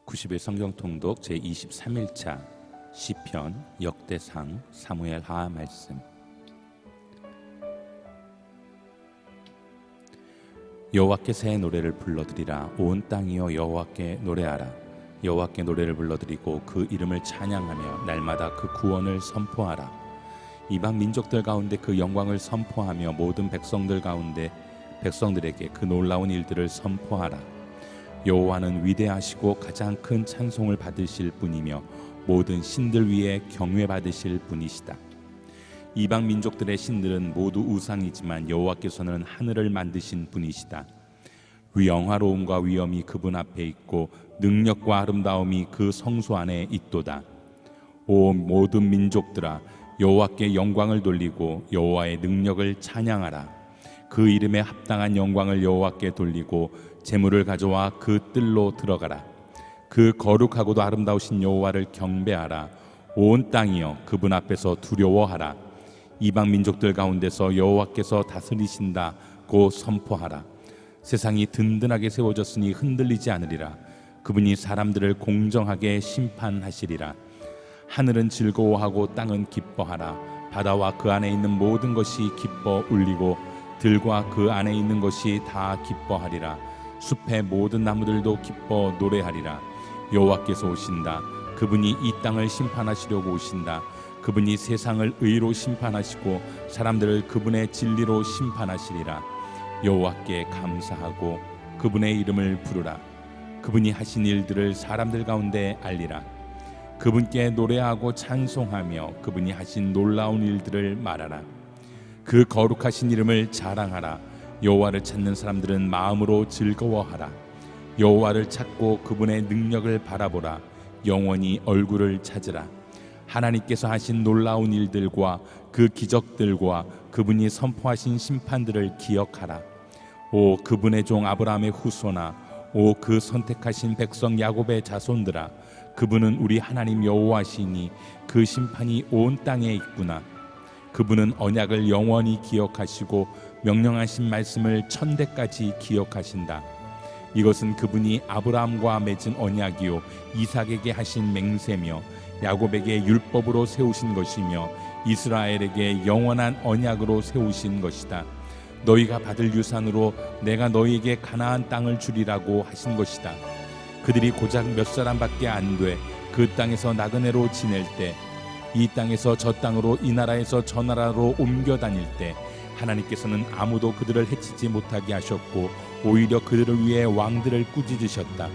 90일 성경 통독 제23일차 시편, 역대상, 사무엘 하 말씀. 여호와께 새 노래를 불러드리라. 온 땅이여 여호와께 노래하라. 여호와께 노래를 불러드리고 그 이름을 찬양하며 날마다 그 구원을 선포하라. 이방 민족들 가운데 그 영광을 선포하며 모든 백성들 가운데 백성들에게 그 놀라운 일들을 선포하라. 여호와는 위대하시고 가장 큰 찬송을 받으실 분이며 모든 신들 위에 경외 받으실 분이시다. 이방 민족들의 신들은 모두 우상이지만 여호와께서는 하늘을 만드신 분이시다. 영화로움과 위엄이 그분 앞에 있고 능력과 아름다움이 그 성소 안에 있도다. 오 모든 민족들아, 여호와께 영광을 돌리고 여호와의 능력을 찬양하라. 그 이름에 합당한 영광을 여호와께 돌리고 제물을 가져와 그 뜰로 들어가라. 그 거룩하고도 아름다우신 여호와를 경배하라. 온 땅이여 그분 앞에서 두려워하라. 이방 민족들 가운데서 여호와께서 다스리신다고 선포하라. 세상이 든든하게 세워졌으니 흔들리지 않으리라. 그분이 사람들을 공정하게 심판하시리라. 하늘은 즐거워하고 땅은 기뻐하라. 바다와 그 안에 있는 모든 것이 기뻐 울리고 들과 그 안에 있는 것이 다 기뻐하리라. 숲의 모든 나무들도 기뻐 노래하리라. 여호와께서 오신다. 그분이 이 땅을 심판하시려고 오신다. 그분이 세상을 의로 심판하시고 사람들을 그분의 진리로 심판하시리라. 여호와께 감사하고 그분의 이름을 부르라. 그분이 하신 일들을 사람들 가운데 알리라. 그분께 노래하고 찬송하며 그분이 하신 놀라운 일들을 말하라. 그 거룩하신 이름을 자랑하라. 여호와를 찾는 사람들은 마음으로 즐거워하라. 여호와를 찾고 그분의 능력을 바라보라. 영원히 얼굴을 찾으라. 하나님께서 하신 놀라운 일들과 그 기적들과 그분이 선포하신 심판들을 기억하라. 오 그분의 종 아브라함의 후손아, 오 그 선택하신 백성 야곱의 자손들아, 그분은 우리 하나님 여호와시니 그 심판이 온 땅에 있구나. 그분은 언약을 영원히 기억하시고 명령하신 말씀을 천대까지 기억하신다. 이것은 그분이 아브라함과 맺은 언약이요 이삭에게 하신 맹세며 야곱에게 율법으로 세우신 것이며 이스라엘에게 영원한 언약으로 세우신 것이다. 너희가 받을 유산으로 내가 너희에게 가나안 땅을 주리라고 하신 것이다. 그들이 고작 몇 사람밖에 안 돼 그 땅에서 나그네로 지낼 때, 이 땅에서 저 땅으로 이 나라에서 저 나라로 옮겨 다닐 때 하나님께서는 아무도 그들을 해치지 못하게 하셨고 오히려 그들을 위해 왕들을 꾸짖으셨다.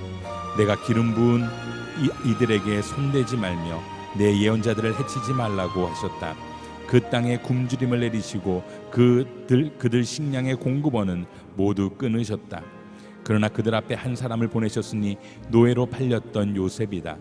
내가 기름 부은 이들에게 손대지 말며 내 예언자들을 해치지 말라고 하셨다. 그 땅에 굶주림을 내리시고 그들 식량의 공급원은 모두 끊으셨다. 그러나 그들 앞에 한 사람을 보내셨으니 노예로 팔렸던 요셉이다.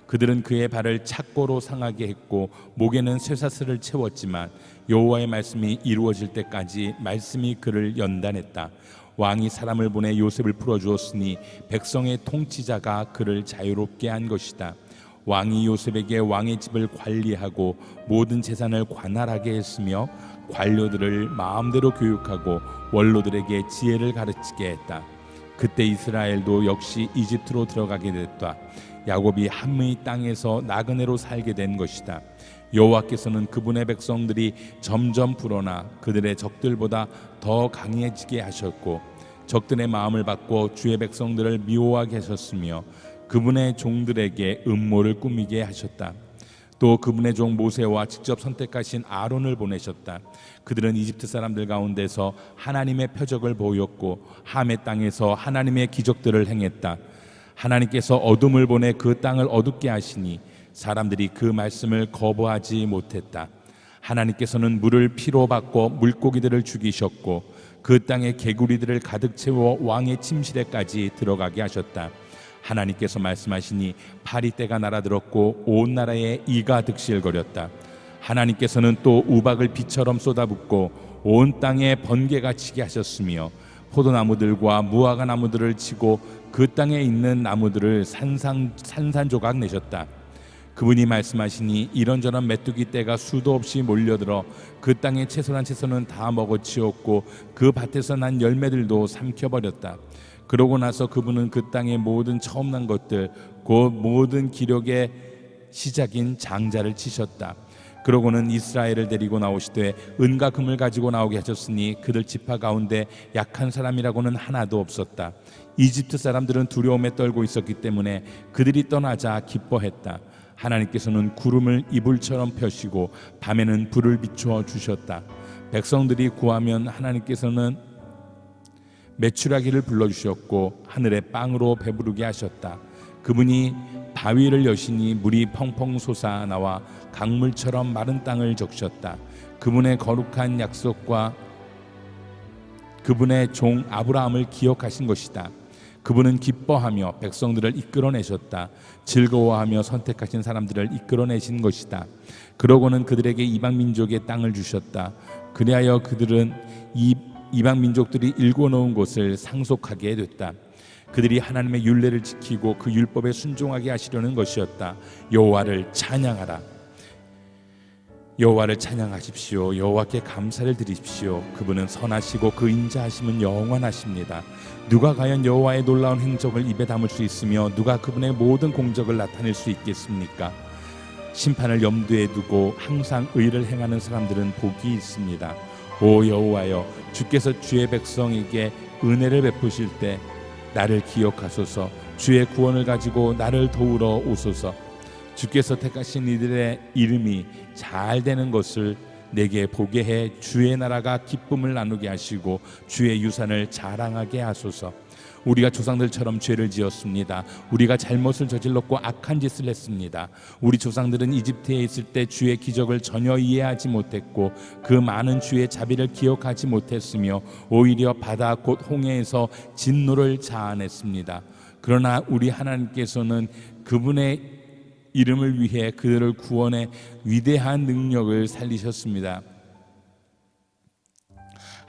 그들은 그의 발을 착고로 상하게 했고 목에는 쇠사슬을 채웠지만 여호와의 말씀이 이루어질 때까지 말씀이 그를 연단했다. 왕이 사람을 보내 요셉을 풀어주었으니 백성의 통치자가 그를 자유롭게 한 것이다. 왕이 요셉에게 왕의 집을 관리하고 모든 재산을 관할하게 했으며 관료들을 마음대로 교육하고 원로들에게 지혜를 가르치게 했다. 그때 이스라엘도 역시 이집트로 들어가게 됐다. 야곱이 함의 땅에서 나그네로 살게 된 것이다. 여호와께서는 그분의 백성들이 점점 불어나 그들의 적들보다 더 강해지게 하셨고 적들의 마음을 바꿔 주의 백성들을 미워하게 하셨으며 그분의 종들에게 음모를 꾸미게 하셨다. 또 그분의 종 모세와 직접 선택하신 아론을 보내셨다. 그들은 이집트 사람들 가운데서 하나님의 표적을 보였고 함의 땅에서 하나님의 기적들을 행했다. 하나님께서 어둠을 보내 그 땅을 어둡게 하시니 사람들이 그 말씀을 거부하지 못했다. 하나님께서는 물을 피로 바꿔 물고기들을 죽이셨고 그 땅에 개구리들을 가득 채워 왕의 침실에까지 들어가게 하셨다. 하나님께서 말씀하시니 파리떼가 날아들었고 온 나라에 이가 득실거렸다. 하나님께서는 또 우박을 비처럼 쏟아붓고 온 땅에 번개가 치게 하셨으며 포도나무들과 무화과 나무들을 치고 그 땅에 있는 나무들을 산산조각 내셨다. 그분이 말씀하시니 이런저런 메뚜기 떼가 수도 없이 몰려들어 그 땅의 채소는 다 먹어치웠고 그 밭에서 난 열매들도 삼켜버렸다. 그러고 나서 그분은 그 땅의 모든 처음 난 것들, 곧 모든 기력의 시작인 장자를 치셨다. 그러고는 이스라엘을 데리고 나오시되 은과 금을 가지고 나오게 하셨으니 그들 지파 가운데 약한 사람이라고는 하나도 없었다. 이집트 사람들은 두려움에 떨고 있었기 때문에 그들이 떠나자 기뻐했다. 하나님께서는 구름을 이불처럼 펴시고 밤에는 불을 비추어 주셨다. 백성들이 구하면 하나님께서는 메추라기를 불러주셨고 하늘의 빵으로 배부르게 하셨다. 그분이 바위를 여시니 물이 펑펑 솟아 나와 강물처럼 마른 땅을 적셨다. 그분의 거룩한 약속과 그분의 종 아브라함을 기억하신 것이다. 그분은 기뻐하며 백성들을 이끌어내셨다. 즐거워하며 선택하신 사람들을 이끌어내신 것이다. 그러고는 그들에게 이방 민족의 땅을 주셨다. 그리하여 그들은 이방 민족들이 일궈놓은 곳을 상속하게 됐다. 그들이 하나님의 율례를 지키고 그 율법에 순종하게 하시려는 것이었다. 여호와를 찬양하라. 여호와를 찬양하십시오. 여호와께 감사를 드리십시오. 그분은 선하시고 그 인자하심은 영원하십니다. 누가 과연 여호와의 놀라운 행적을 입에 담을 수 있으며 누가 그분의 모든 공적을 나타낼 수 있겠습니까? 심판을 염두에 두고 항상 의를 행하는 사람들은 복이 있습니다. 오 여호와여, 주께서 주의 백성에게 은혜를 베푸실 때 나를 기억하소서. 주의 구원을 가지고 나를 도우러 오소서. 주께서 택하신 이들의 이름이 잘 되는 것을 내게 보게 해 주의 나라가 기쁨을 나누게 하시고 주의 유산을 자랑하게 하소서. 우리가 조상들처럼 죄를 지었습니다. 우리가 잘못을 저질렀고 악한 짓을 했습니다. 우리 조상들은 이집트에 있을 때 주의 기적을 전혀 이해하지 못했고 그 많은 주의 자비를 기억하지 못했으며 오히려 바다 곧 홍해에서 진노를 자아냈습니다. 그러나 우리 하나님께서는 그분의 이름을 위해 그들을 구원의 위대한 능력을 살리셨습니다.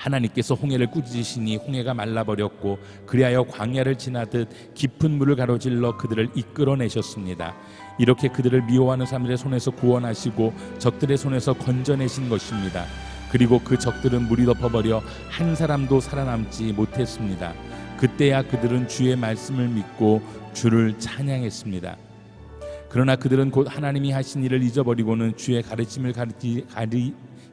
하나님께서 홍해를 꾸짖으시니 홍해가 말라버렸고 그리하여 광야를 지나듯 깊은 물을 가로질러 그들을 이끌어내셨습니다. 이렇게 그들을 미워하는 사람들의 손에서 구원하시고 적들의 손에서 건져내신 것입니다. 그리고 그 적들은 물이 덮어버려 한 사람도 살아남지 못했습니다. 그때야 그들은 주의 말씀을 믿고 주를 찬양했습니다. 그러나 그들은 곧 하나님이 하신 일을 잊어버리고는 주의 가르침을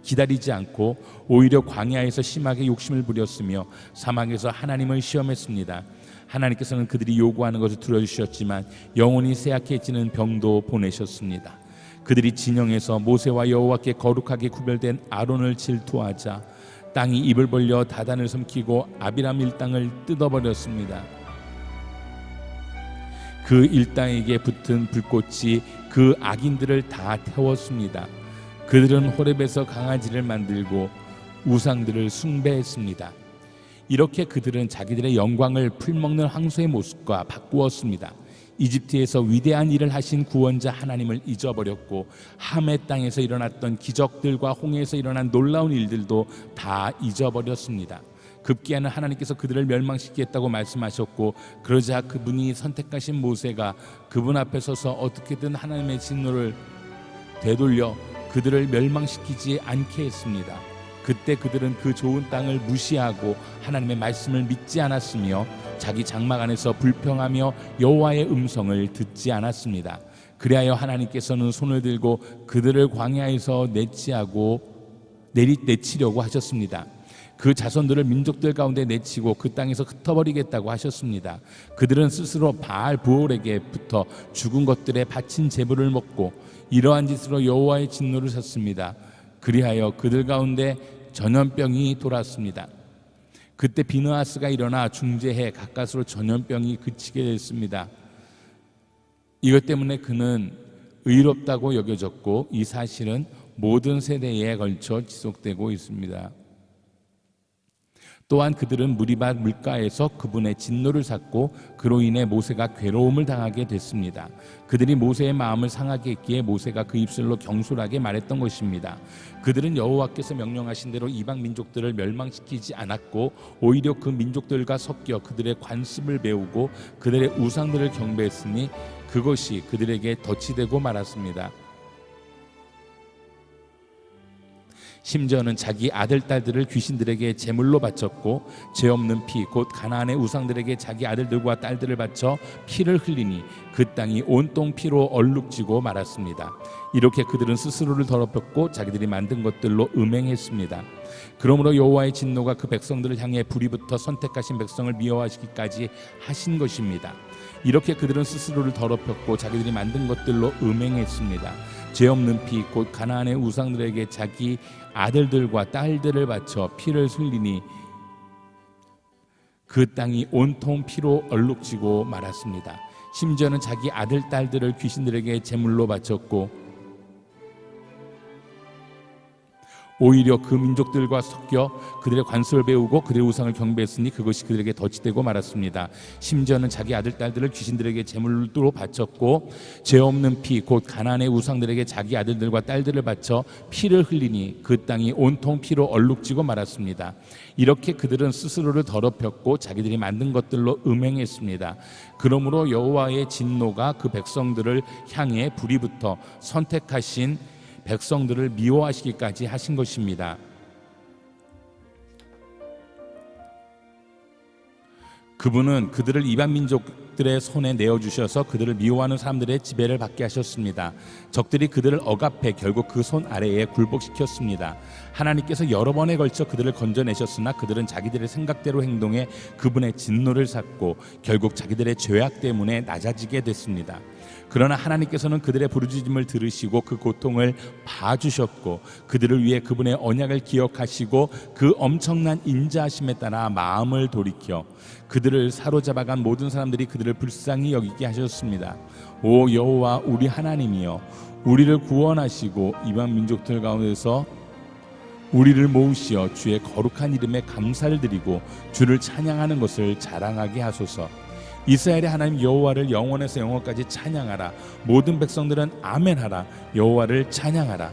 기다리지 않고 오히려 광야에서 심하게 욕심을 부렸으며 사막에서 하나님을 시험했습니다. 하나님께서는 그들이 요구하는 것을 들어주셨지만 영혼이 쇠약해지는 병도 보내셨습니다. 그들이 진영에서 모세와 여호와께 거룩하게 구별된 아론을 질투하자 땅이 입을 벌려 다단을 삼키고 아비람 일당을 뜯어버렸습니다. 그 일당에게 붙은 불꽃이 그 악인들을 다 태웠습니다. 그들은 호렙에서 강아지를 만들고 우상들을 숭배했습니다. 이렇게 그들은 자기들의 영광을 풀먹는 황소의 모습과 바꾸었습니다. 이집트에서 위대한 일을 하신 구원자 하나님을 잊어버렸고 함의 땅에서 일어났던 기적들과 홍해에서 일어난 놀라운 일들도 다 잊어버렸습니다. 급기야는 하나님께서 그들을 멸망시키겠다고 말씀하셨고 그러자 그분이 선택하신 모세가 그분 앞에 서서 어떻게든 하나님의 진노를 되돌려 그들을 멸망시키지 않게 했습니다. 그때 그들은 그 좋은 땅을 무시하고 하나님의 말씀을 믿지 않았으며 자기 장막 안에서 불평하며 여호와의 음성을 듣지 않았습니다. 그리하여 하나님께서는 손을 들고 그들을 광야에서 내치려고 하셨습니다. 그 자손들을 민족들 가운데 내치고 그 땅에서 흩어버리겠다고 하셨습니다. 그들은 스스로 바알 부올에게 붙어 죽은 것들에 바친 제물을 먹고 이러한 짓으로 여호와의 진노를 샀습니다. 그리하여 그들 가운데 전염병이 돌았습니다. 그때 비느하스가 일어나 중재해 가까스로 전염병이 그치게 됐습니다. 이것 때문에 그는 의롭다고 여겨졌고 이 사실은 모든 세대에 걸쳐 지속되고 있습니다. 또한 그들은 무리밭 물가에서 그분의 진노를 샀고 그로 인해 모세가 괴로움을 당하게 됐습니다. 그들이 모세의 마음을 상하게 했기에 모세가 그 입술로 경솔하게 말했던 것입니다. 그들은 여호와께서 명령하신 대로 이방 민족들을 멸망시키지 않았고 오히려 그 민족들과 섞여 그들의 관습을 배우고 그들의 우상들을 경배했으니 그것이 그들에게 덫이 되고 말았습니다. 심지어는 자기 아들 딸들을 귀신들에게 제물로 바쳤고 죄 없는 피 곧 가나안의 우상들에게 자기 아들들과 딸들을 바쳐 피를 흘리니 그 땅이 온통 피로 얼룩지고 말았습니다. 이렇게 그들은 스스로를 더럽혔고 자기들이 만든 것들로 음행했습니다. 그러므로 여호와의 진노가 그 백성들을 향해 불이 붙어 선택하신 백성을 미워하시기까지 하신 것입니다. 이렇게 그들은 스스로를 더럽혔고 자기들이 만든 것들로 음행했습니다. 죄 없는 피 곧 가나안의 우상들에게 자기 아들들과 딸들을 바쳐 피를 흘리니 그 땅이 온통 피로 얼룩지고 말았습니다. 심지어는 자기 아들 딸들을 귀신들에게 제물로 바쳤고 오히려 그 민족들과 섞여 그들의 관습을 배우고 그들의 우상을 경배했으니 그것이 그들에게 덫이 되고 말았습니다. 심지어는 자기 아들 딸들을 귀신들에게 제물로 바쳤고 죄 없는 피 곧 가나안의 우상들에게 자기 아들들과 딸들을 바쳐 피를 흘리니 그 땅이 온통 피로 얼룩지고 말았습니다. 이렇게 그들은 스스로를 더럽혔고 자기들이 만든 것들로 음행했습니다. 그러므로 여호와의 진노가 그 백성들을 향해 불이 붙어 선택하신 백성들을 미워하시기까지 하신 것입니다. 그분은 그들을 이방 민족들의 손에 내어주셔서 그들을 미워하는 사람들의 지배를 받게 하셨습니다. 적들이 그들을 억압해 결국 그 손 아래에 굴복시켰습니다. 하나님께서 여러 번에 걸쳐 그들을 건져내셨으나 그들은 자기들의 생각대로 행동해 그분의 진노를 샀고 결국 자기들의 죄악 때문에 낮아지게 됐습니다. 그러나 하나님께서는 그들의 부르짖음을 들으시고 그 고통을 봐주셨고 그들을 위해 그분의 언약을 기억하시고 그 엄청난 인자하심에 따라 마음을 돌이켜 그들을 사로잡아간 모든 사람들이 그들을 불쌍히 여기게 하셨습니다. 오 여호와 우리 하나님이여, 우리를 구원하시고 이방 민족들 가운데서 우리를 모으시어 주의 거룩한 이름에 감사를 드리고 주를 찬양하는 것을 자랑하게 하소서. 이스라엘의 하나님 여호와를 영원에서 영원까지 찬양하라. 모든 백성들은 아멘하라. 여호와를 찬양하라.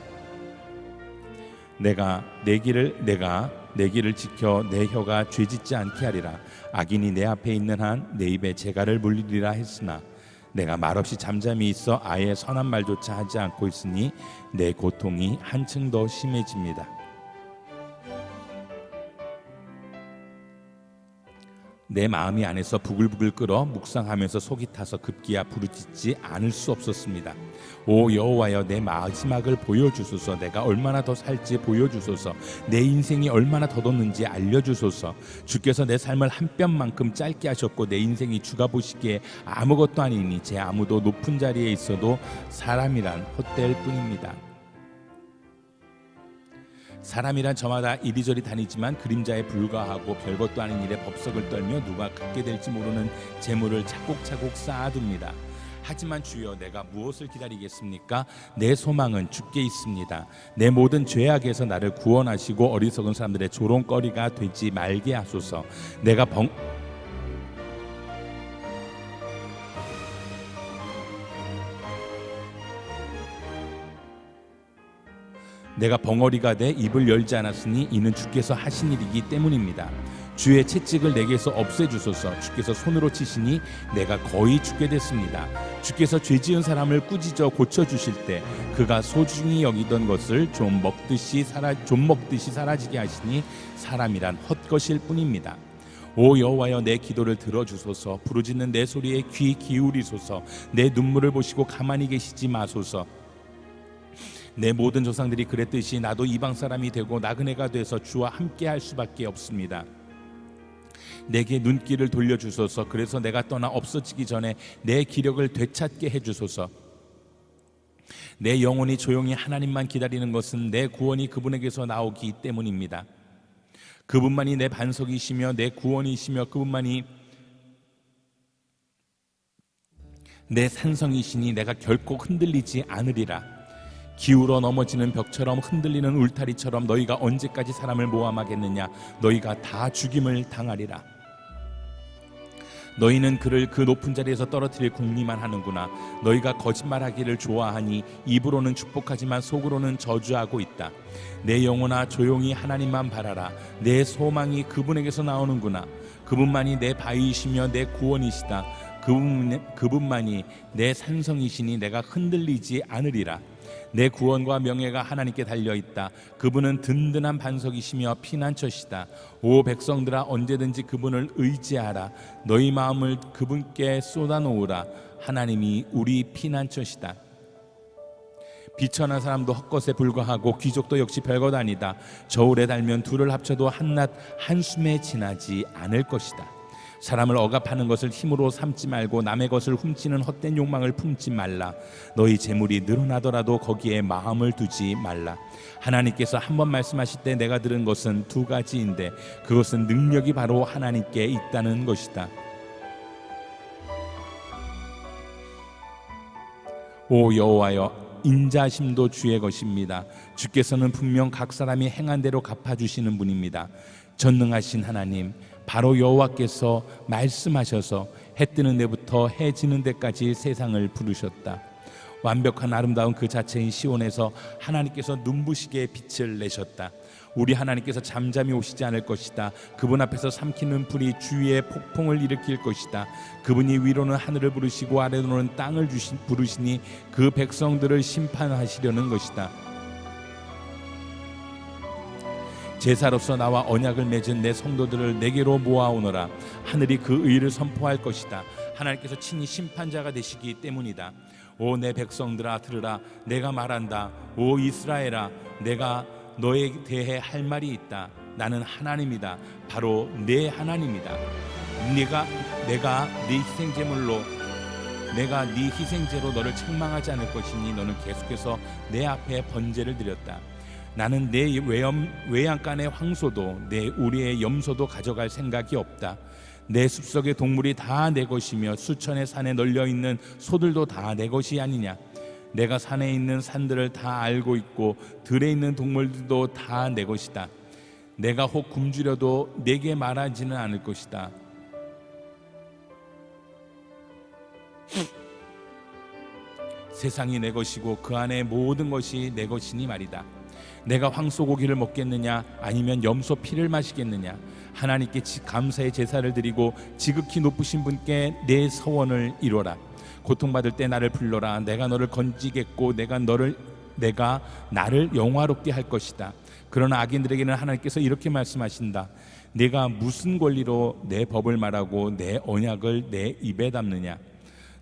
내가 내 길을 지켜 내 혀가 죄짓지 않게 하리라. 악인이 내 앞에 있는 한 내 입에 재갈을 물리리라 했으나 내가 말없이 잠잠히 있어 아예 선한 말조차 하지 않고 있으니 내 고통이 한층 더 심해집니다. 내 마음이 안에서 부글부글 끓어 묵상하면서 속이 타서 급기야 부르짖지 않을 수 없었습니다. 오 여호와여, 내 마지막을 보여주소서. 내가 얼마나 더 살지 보여주소서. 내 인생이 얼마나 더뒀는지 알려주소서. 주께서 내 삶을 한 뼘만큼 짧게 하셨고 내 인생이 주가 보시기에 아무것도 아니니 제 아무도 높은 자리에 있어도 사람이란 헛될 뿐입니다. 사람이란 저마다 이리저리 다니지만 그림자에 불과하고 별것도 아닌 일에 법석을 떨며 누가 갖게 될지 모르는 재물을 차곡차곡 쌓아둡니다. 하지만 주여, 내가 무엇을 기다리겠습니까? 내 소망은 주께 있습니다. 내 모든 죄악에서 나를 구원하시고 어리석은 사람들의 조롱거리가 되지 말게 하소서. 내가 벙어리가 돼 입을 열지 않았으니 이는 주께서 하신 일이기 때문입니다. 주의 채찍을 내게서 없애주소서. 주께서 손으로 치시니 내가 거의 죽게 됐습니다. 주께서 죄지은 사람을 꾸짖어 고쳐주실 때 그가 소중히 여기던 것을 좀 먹듯이 사라지게 하시니 사람이란 헛것일 뿐입니다. 오 여호와여, 내 기도를 들어주소서. 부르짖는 내 소리에 귀 기울이소서. 내 눈물을 보시고 가만히 계시지 마소서. 내 모든 조상들이 그랬듯이 나도 이방 사람이 되고 나그네가 돼서 주와 함께 할 수밖에 없습니다. 내게 눈길을 돌려주소서. 그래서 내가 떠나 없어지기 전에 내 기력을 되찾게 해주소서. 내 영혼이 조용히 하나님만 기다리는 것은 내 구원이 그분에게서 나오기 때문입니다. 그분만이 내 반석이시며 내 구원이시며 그분만이 내 산성이시니 내가 결코 흔들리지 않으리라. 기울어 넘어지는 벽처럼 흔들리는 울타리처럼 너희가 언제까지 사람을 모함하겠느냐? 너희가 다 죽임을 당하리라. 너희는 그를 그 높은 자리에서 떨어뜨릴 궁리만 하는구나. 너희가 거짓말하기를 좋아하니 입으로는 축복하지만 속으로는 저주하고 있다. 내 영혼아, 조용히 하나님만 바라라. 내 소망이 그분에게서 나오는구나. 그분만이 내 바위이시며 내 구원이시다. 그분만이 내 산성이시니 내가 흔들리지 않으리라. 내 구원과 명예가 하나님께 달려있다. 그분은 든든한 반석이시며 피난처시다. 오 백성들아, 언제든지 그분을 의지하라. 너희 마음을 그분께 쏟아놓으라. 하나님이 우리 피난처시다. 비천한 사람도 헛것에 불과하고 귀족도 역시 별것 아니다. 저울에 달면 둘을 합쳐도 한낱 한숨에 지나지 않을 것이다. 사람을 억압하는 것을 힘으로 삼지 말고 남의 것을 훔치는 헛된 욕망을 품지 말라. 너희 재물이 늘어나더라도 거기에 마음을 두지 말라. 하나님께서 한 번 말씀하실 때 내가 들은 것은 두 가지인데 그것은 능력이 바로 하나님께 있다는 것이다. 오 여호와여, 인자심도 주의 것입니다. 주께서는 분명 각 사람이 행한 대로 갚아주시는 분입니다. 전능하신 하나님, 바로 여호와께서 말씀하셔서 해 뜨는 데부터 해 지는 데까지 세상을 부르셨다. 완벽한 아름다운 그 자체인 시온에서 하나님께서 눈부시게 빛을 내셨다. 우리 하나님께서 잠잠히 오시지 않을 것이다. 그분 앞에서 삼키는 불이 주위에 폭풍을 일으킬 것이다. 그분이 위로는 하늘을 부르시고 아래로는 땅을 부르시니 그 백성들을 심판하시려는 것이다. 제사로서 나와 언약을 맺은 내 성도들을 내게로 모아오너라. 하늘이 그 의를 선포할 것이다. 하나님께서 친히 심판자가 되시기 때문이다. 오 내 백성들아 들으라. 내가 말한다. 오 이스라엘아, 내가 너에 대해 할 말이 있다. 나는 하나님이다. 바로 내 하나님이다. 내가 네 희생제로 너를 책망하지 않을 것이니 너는 계속해서 내 앞에 번제를 드렸다. 나는 내 외양간의 황소도 내 우리의 염소도 가져갈 생각이 없다. 내 숲속의 동물이 다 내 것이며 수천의 산에 널려있는 소들도 다 내 것이 아니냐. 내가 산에 있는 산들을 다 알고 있고 들에 있는 동물들도 다 내 것이다. 내가 혹 굶주려도 내게 말하지는 않을 것이다. 세상이 내 것이고 그 안에 모든 것이 내 것이니 말이다. 내가 황소 고기를 먹겠느냐 아니면 염소 피를 마시겠느냐. 하나님께 감사의 제사를 드리고 지극히 높으신 분께 내 서원을 이뤄라. 고통받을 때 나를 불러라. 내가 너를 건지겠고 내가 나를 영화롭게 할 것이다. 그러나 악인들에게는 하나님께서 이렇게 말씀하신다. 내가 무슨 권리로 내 법을 말하고 내 언약을 내 입에 담느냐.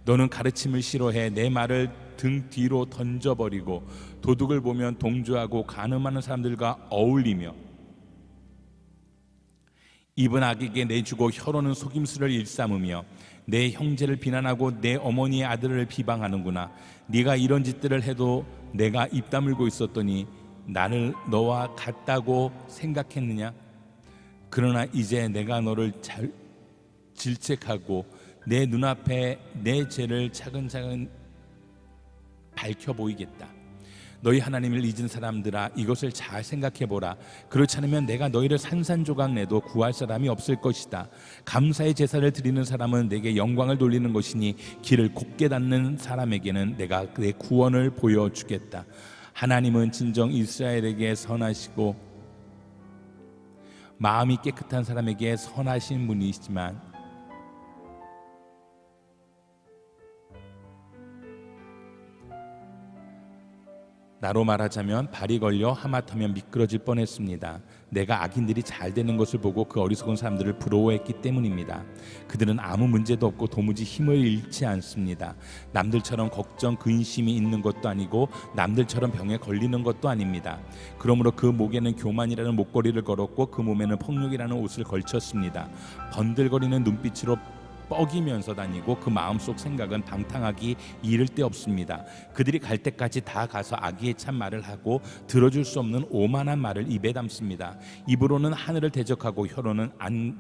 너는 가르침을 싫어해 내 말을 등 뒤로 던져버리고 도둑을 보면 동조하고 간음하는 사람들과 어울리며 입은 악에게 내주고 혀로는 속임수를 일삼으며 내 형제를 비난하고 내 어머니의 아들을 비방하는구나. 네가 이런 짓들을 해도 내가 입 다물고 있었더니 나를 너와 같다고 생각했느냐. 그러나 이제 내가 너를 질책하고 내 눈앞에 내 죄를 차근차근 밝혀 보이겠다. 너희 하나님을 잊은 사람들아, 이것을 잘 생각해보라. 그렇지 않으면 내가 너희를 산산조각 내도 구할 사람이 없을 것이다. 감사의 제사를 드리는 사람은 내게 영광을 돌리는 것이니 길을 곱게 닫는 사람에게는 내가 내 구원을 보여주겠다. 하나님은 진정 이스라엘에게 선하시고 마음이 깨끗한 사람에게 선하신 분이시지만 나로 말하자면 발이 걸려 하마터면 미끄러질 뻔했습니다. 내가 악인들이 잘 되는 것을 보고 그 어리석은 사람들을 부러워했기 때문입니다. 그들은 아무 문제도 없고 도무지 힘을 잃지 않습니다. 남들처럼 걱정, 근심이 있는 것도 아니고 남들처럼 병에 걸리는 것도 아닙니다. 그러므로 그 목에는 교만이라는 목걸이를 걸었고 그 몸에는 폭력이라는 옷을 걸쳤습니다. 번들거리는 눈빛으로 뻐기면서 다니고 그 마음속 생각은 방탕하기 이를 데 없습니다. 그들이 갈 때까지 다 가서 악의에 찬 말을 하고 들어줄 수 없는 오만한 말을 입에 담습니다. 입으로는 하늘을 대적하고 혀로는 안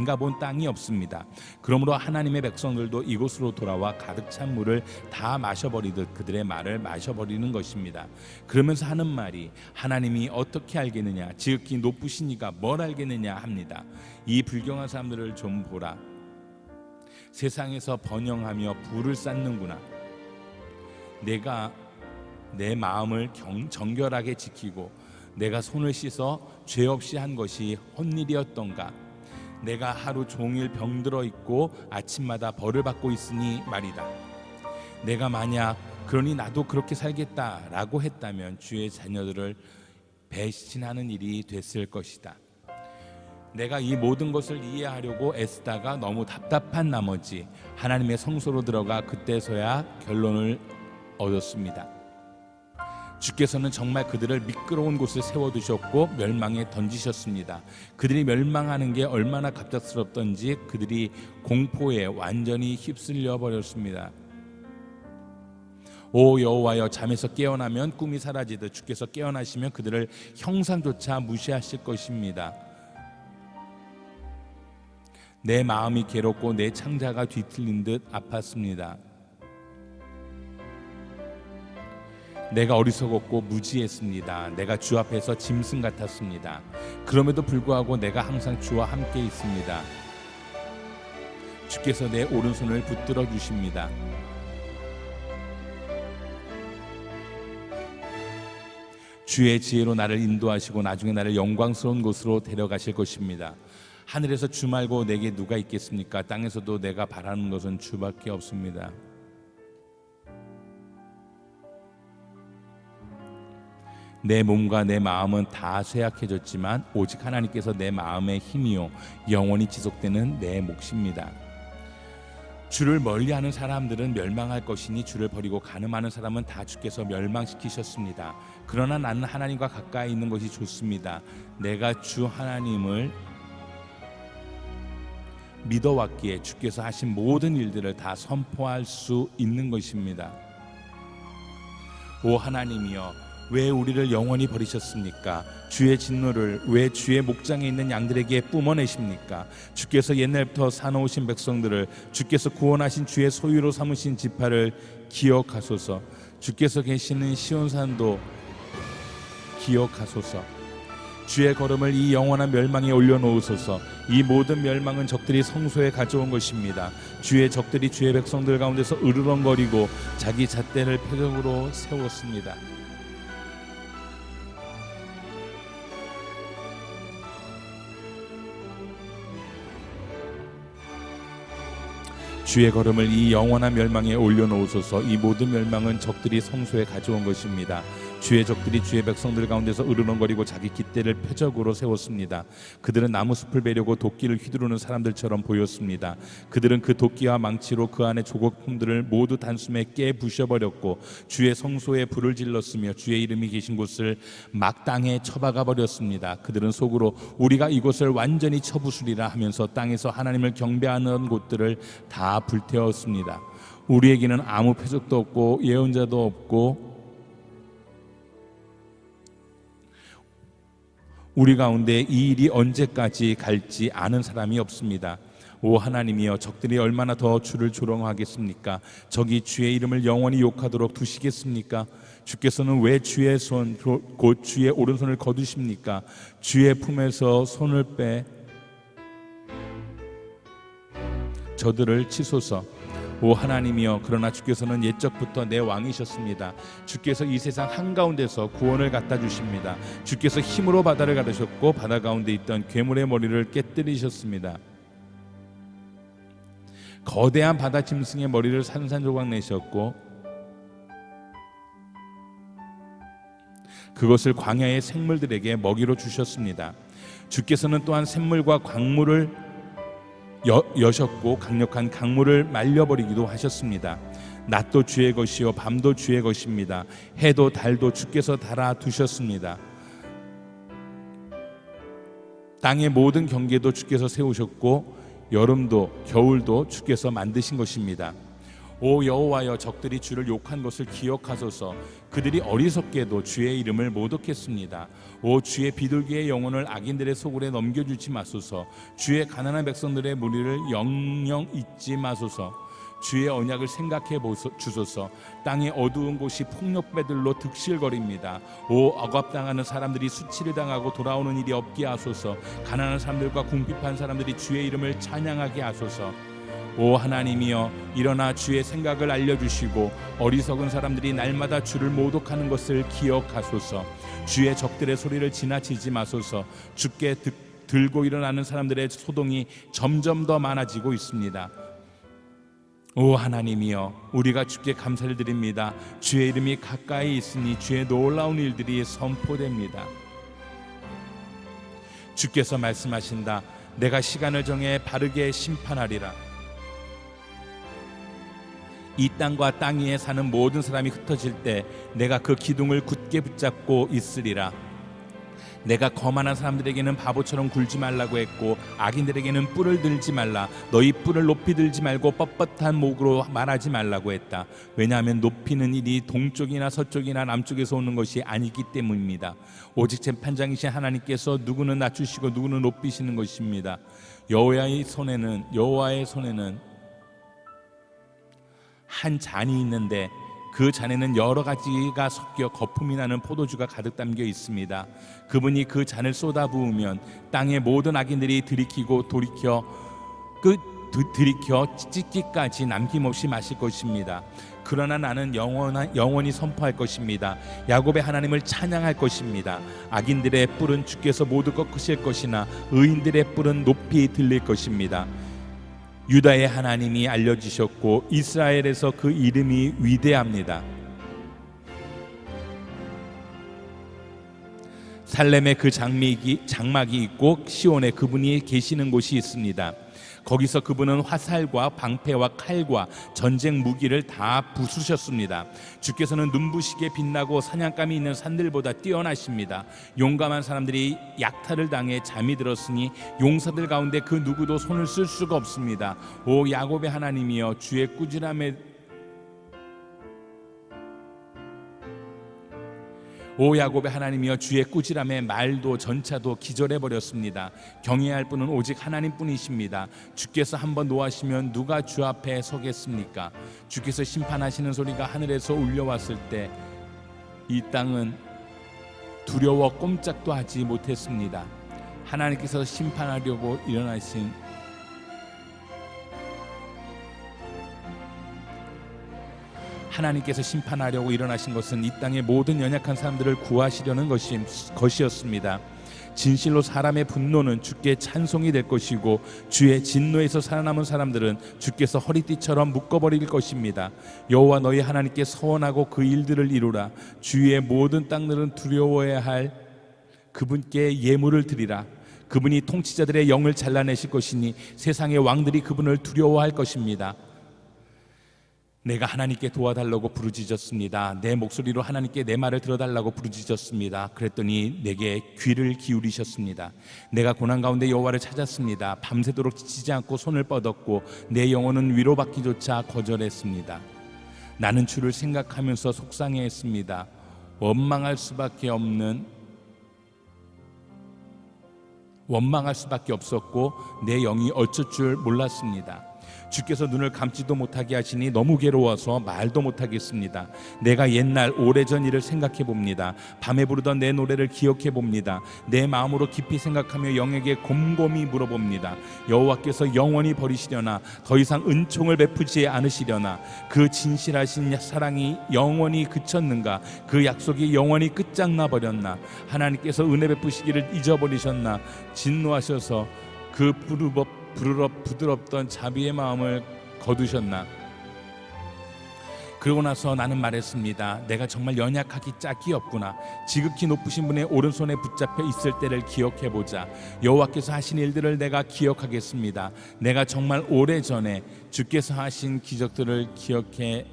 가본 땅이 없습니다. 그러므로 하나님의 백성들도 이곳으로 돌아와 가득 찬 물을 다 마셔버리듯 그들의 말을 마셔버리는 것입니다. 그러면서 하는 말이 하나님이 어떻게 알겠느냐, 지극히 높으신 이가 뭘 알겠느냐 합니다. 이 불경한 사람들을 좀 보라. 세상에서 번영하며 부를 쌓는구나. 내가 내 마음을 정결하게 지키고 내가 손을 씻어 죄 없이 한 것이 헛일이었던가. 내가 하루 종일 병들어 있고 아침마다 벌을 받고 있으니 말이다. 내가 만약 그러니 나도 그렇게 살겠다라고 했다면 주의 자녀들을 배신하는 일이 됐을 것이다. 내가 이 모든 것을 이해하려고 애쓰다가 너무 답답한 나머지 하나님의 성소로 들어가 그때서야 결론을 얻었습니다. 주께서는 정말 그들을 미끄러운 곳에 세워두셨고 멸망에 던지셨습니다. 그들이 멸망하는 게 얼마나 갑작스럽던지 그들이 공포에 완전히 휩쓸려 버렸습니다. 오 여호와여, 잠에서 깨어나면 꿈이 사라지듯 주께서 깨어나시면 그들을 형상조차 무시하실 것입니다. 내 마음이 괴롭고 내 창자가 뒤틀린 듯 아팠습니다. 내가 어리석었고 무지했습니다. 내가 주 앞에서 짐승 같았습니다. 그럼에도 불구하고 내가 항상 주와 함께 있습니다. 주께서 내 오른손을 붙들어 주십니다. 주의 지혜로 나를 인도하시고 나중에 나를 영광스러운 곳으로 데려가실 것입니다. 하늘에서 주 말고 내게 누가 있겠습니까? 땅에서도 내가 바라는 것은 주밖에 없습니다. 내 몸과 내 마음은 다 쇠약해졌지만 오직 하나님께서 내 마음의 힘이요 영원히 지속되는 내 몫입니다. 주를 멀리하는 사람들은 멸망할 것이니 주를 버리고 간음하는 사람은 다 주께서 멸망시키셨습니다. 그러나 나는 하나님과 가까이 있는 것이 좋습니다. 내가 주 하나님을 믿어왔기에 주께서 하신 모든 일들을 다 선포할 수 있는 것입니다. 오 하나님이여, 왜 우리를 영원히 버리셨습니까? 주의 진노를 왜 주의 목장에 있는 양들에게 뿜어내십니까? 주께서 옛날부터 사놓으신 백성들을, 주께서 구원하신 주의 소유로 삼으신 지파를 기억하소서. 주께서 계시는 시온산도 기억하소서. 주의 걸음을 이 영원한 멸망에 올려놓으소서. 이 모든 멸망은 적들이 성소에 가져온 것입니다. 주의 적들이 주의 백성들 가운데서 으르렁거리고 자기 잣대를 표적으로 세웠습니다. 주의 걸음을 이 영원한 멸망에 올려놓으소서. 이 모든 멸망은 적들이 성소에 가져온 것입니다. 주의 적들이 주의 백성들 가운데서 으르렁거리고 자기 깃대를 표적으로 세웠습니다. 그들은 나무숲을 베려고 도끼를 휘두르는 사람들처럼 보였습니다. 그들은 그 도끼와 망치로 그 안에 조각품들을 모두 단숨에 깨부셔버렸고 주의 성소에 불을 질렀으며 주의 이름이 계신 곳을 막 땅에 쳐박아 버렸습니다. 그들은 속으로 우리가 이곳을 완전히 쳐부수리라 하면서 땅에서 하나님을 경배하는 곳들을 다 불태웠습니다. 우리에게는 아무 표적도 없고 예언자도 없고 우리 가운데 이 일이 언제까지 갈지 아는 사람이 없습니다. 오 하나님이여, 적들이 얼마나 더 주를 조롱하겠습니까? 적이 주의 이름을 영원히 욕하도록 두시겠습니까? 주께서는 왜 주의 손 곧 주의 오른손을 거두십니까? 주의 품에서 손을 빼 저들을 치소서. 오 하나님이여, 그러나 주께서는 옛적부터 내 왕이셨습니다. 주께서 이 세상 한가운데서 구원을 갖다 주십니다. 주께서 힘으로 바다를 가르셨고 바다 가운데 있던 괴물의 머리를 깨뜨리셨습니다. 거대한 바다 짐승의 머리를 산산조각 내셨고 그것을 광야의 생물들에게 먹이로 주셨습니다. 주께서는 또한 샘물과 광물을 여셨고 강력한 강물을 말려버리기도 하셨습니다. 낮도 주의 것이요 밤도 주의 것입니다. 해도 달도 주께서 달아 두셨습니다. 땅의 모든 경계도 주께서 세우셨고 여름도 겨울도 주께서 만드신 것입니다. 오 여호와여, 적들이 주를 욕한 것을 기억하소서. 그들이 어리석게도 주의 이름을 모독했습니다. 오 주의 비둘기의 영혼을 악인들의 소굴에 넘겨주지 마소서. 주의 가난한 백성들의 무리를 영영 잊지 마소서. 주의 언약을 생각해 주소서. 땅의 어두운 곳이 폭력배들로 득실거립니다. 오 억압당하는 사람들이 수치를 당하고 돌아오는 일이 없게 하소서. 가난한 사람들과 궁핍한 사람들이 주의 이름을 찬양하게 하소서. 오 하나님이여, 일어나 주의 생각을 알려주시고 어리석은 사람들이 날마다 주를 모독하는 것을 기억하소서. 주의 적들의 소리를 지나치지 마소서. 주께 들고 일어나는 사람들의 소동이 점점 더 많아지고 있습니다. 오 하나님이여, 우리가 주께 감사를 드립니다. 주의 이름이 가까이 있으니 주의 놀라운 일들이 선포됩니다. 주께서 말씀하신다. 내가 시간을 정해 바르게 심판하리라. 이 땅과 땅 위에 사는 모든 사람이 흩어질 때 내가 그 기둥을 굳게 붙잡고 있으리라. 내가 거만한 사람들에게는 바보처럼 굴지 말라고 했고 악인들에게는 뿔을 들지 말라. 너희 뿔을 높이 들지 말고 뻣뻣한 목으로 말하지 말라고 했다. 왜냐하면 높이는 일이 동쪽이나 서쪽이나 남쪽에서 오는 것이 아니기 때문입니다. 오직 재판장이신 하나님께서 누구는 낮추시고 누구는 높이시는 것입니다. 여호와의 손에는 한 잔이 있는데 그 잔에는 여러 가지가 섞여 거품이 나는 포도주가 가득 담겨 있습니다. 그분이 그 잔을 쏟아부으면 땅의 모든 악인들이 들이키고 돌이켜 찢기까지 남김없이 마실 것입니다. 그러나 나는 영원히 선포할 것입니다. 야곱의 하나님을 찬양할 것입니다. 악인들의 뿔은 주께서 모두 꺾으실 것이나 의인들의 뿔은 높이 들릴 것입니다. 유다의 하나님이 알려지셨고 이스라엘에서 그 이름이 위대합니다. 살렘에 그 장막이 있고 시온에 그분이 계시는 곳이 있습니다. 거기서 그분은 화살과 방패와 칼과 전쟁 무기를 다 부수셨습니다. 주께서는 눈부시게 빛나고 사냥감이 있는 산들보다 뛰어나십니다. 용감한 사람들이 약탈을 당해 잠이 들었으니 용사들 가운데 그 누구도 손을 쓸 수가 없습니다. 오 야곱의 하나님이여, 주의 꾸지람에 오 야곱의 하나님이여, 주의 꾸지람에 말도 전차도 기절해버렸습니다. 경외할 분은 오직 하나님뿐이십니다. 주께서 한번 노하시면 누가 주 앞에 서겠습니까? 주께서 심판하시는 소리가 하늘에서 울려왔을 때 이 땅은 두려워 꼼짝도 하지 못했습니다. 하나님께서 심판하려고 일어나신 하나님께서 심판하려고 일어나신 것은 이 땅의 모든 연약한 사람들을 구하시려는 것이었습니다. 진실로 사람의 분노는 주께 찬송이 될 것이고 주의 진노에서 살아남은 사람들은 주께서 허리띠처럼 묶어버릴 것입니다. 여호와 너희 하나님께 서원하고 그 일들을 이루라. 주의 모든 땅들은 두려워해야 할 그분께 예물을 드리라. 그분이 통치자들의 영을 잘라내실 것이니 세상의 왕들이 그분을 두려워할 것입니다. 내가 하나님께 도와달라고 부르짖었습니다. 내 목소리로 하나님께 내 말을 들어달라고 부르짖었습니다. 그랬더니 내게 귀를 기울이셨습니다. 내가 고난 가운데 여호와를 찾았습니다. 밤새도록 지치지 않고 손을 뻗었고 내 영혼은 위로받기조차 거절했습니다. 나는 주를 생각하면서 속상해했습니다. 원망할 수밖에 없었고 내 영이 어쩔 줄 몰랐습니다. 주께서 눈을 감지도 못하게 하시니 너무 괴로워서 말도 못하겠습니다. 내가 옛날 오래전 일을 생각해 봅니다. 밤에 부르던 내 노래를 기억해 봅니다. 내 마음으로 깊이 생각하며 영에게 곰곰이 물어봅니다. 여호와께서 영원히 버리시려나, 더 이상 은총을 베푸지 않으시려나, 그 진실하신 사랑이 영원히 그쳤는가, 그 약속이 영원히 끝장나 버렸나, 하나님께서 은혜 베푸시기를 잊어버리셨나, 진노하셔서 그 부드럽던 자비의 마음을 거두셨나. 그러고 나서 나는 말했습니다. 내가 정말 연약하기 짝이 없구나. 지극히 높으신 분의 오른손에 붙잡혀 있을 때를 기억해보자. 여호와께서 하신 일들을 내가 기억하겠습니다. 내가 정말 오래전에 주께서 하신 기적들을 기억해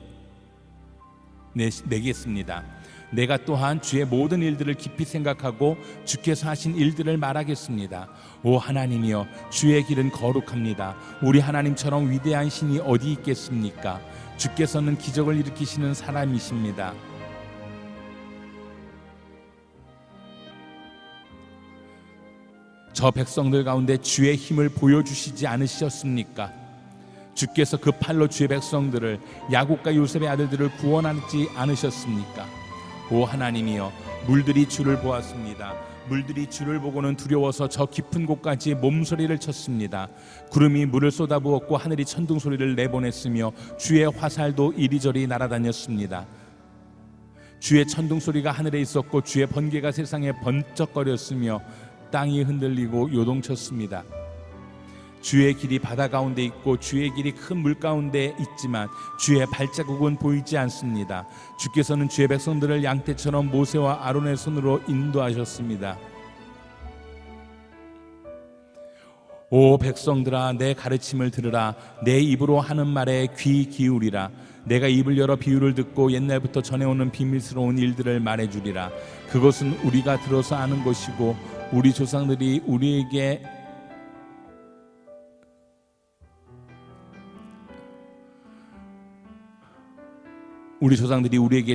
내겠습니다. 내가 또한 주의 모든 일들을 깊이 생각하고 주께서 하신 일들을 말하겠습니다. 오 하나님이여, 주의 길은 거룩합니다. 우리 하나님처럼 위대한 신이 어디 있겠습니까? 주께서는 기적을 일으키시는 사람이십니다. 저 백성들 가운데 주의 힘을 보여주시지 않으셨습니까? 주께서 그 팔로 주의 백성들을, 야곱과 요셉의 아들들을 구원하지 않으셨습니까? 오 하나님이여, 물들이 주를 보았습니다. 물들이 주를 보고는 두려워서 저 깊은 곳까지 몸소리를 쳤습니다. 구름이 물을 쏟아부었고 하늘이 천둥 소리를 내보냈으며 주의 화살도 이리저리 날아다녔습니다. 주의 천둥 소리가 하늘에 있었고 주의 번개가 세상에 번쩍거렸으며 땅이 흔들리고 요동쳤습니다. 주의 길이 바다 가운데 있고 주의 길이 큰 물 가운데 있지만 주의 발자국은 보이지 않습니다. 주께서는 주의 백성들을 양떼처럼 모세와 아론의 손으로 인도하셨습니다. 오 백성들아, 내 가르침을 들으라. 내 입으로 하는 말에 귀 기울이라. 내가 입을 열어 비유를 듣고 옛날부터 전해오는 비밀스러운 일들을 말해주리라. 그것은 우리가 들어서 아는 것이고 우리 조상들이 우리에게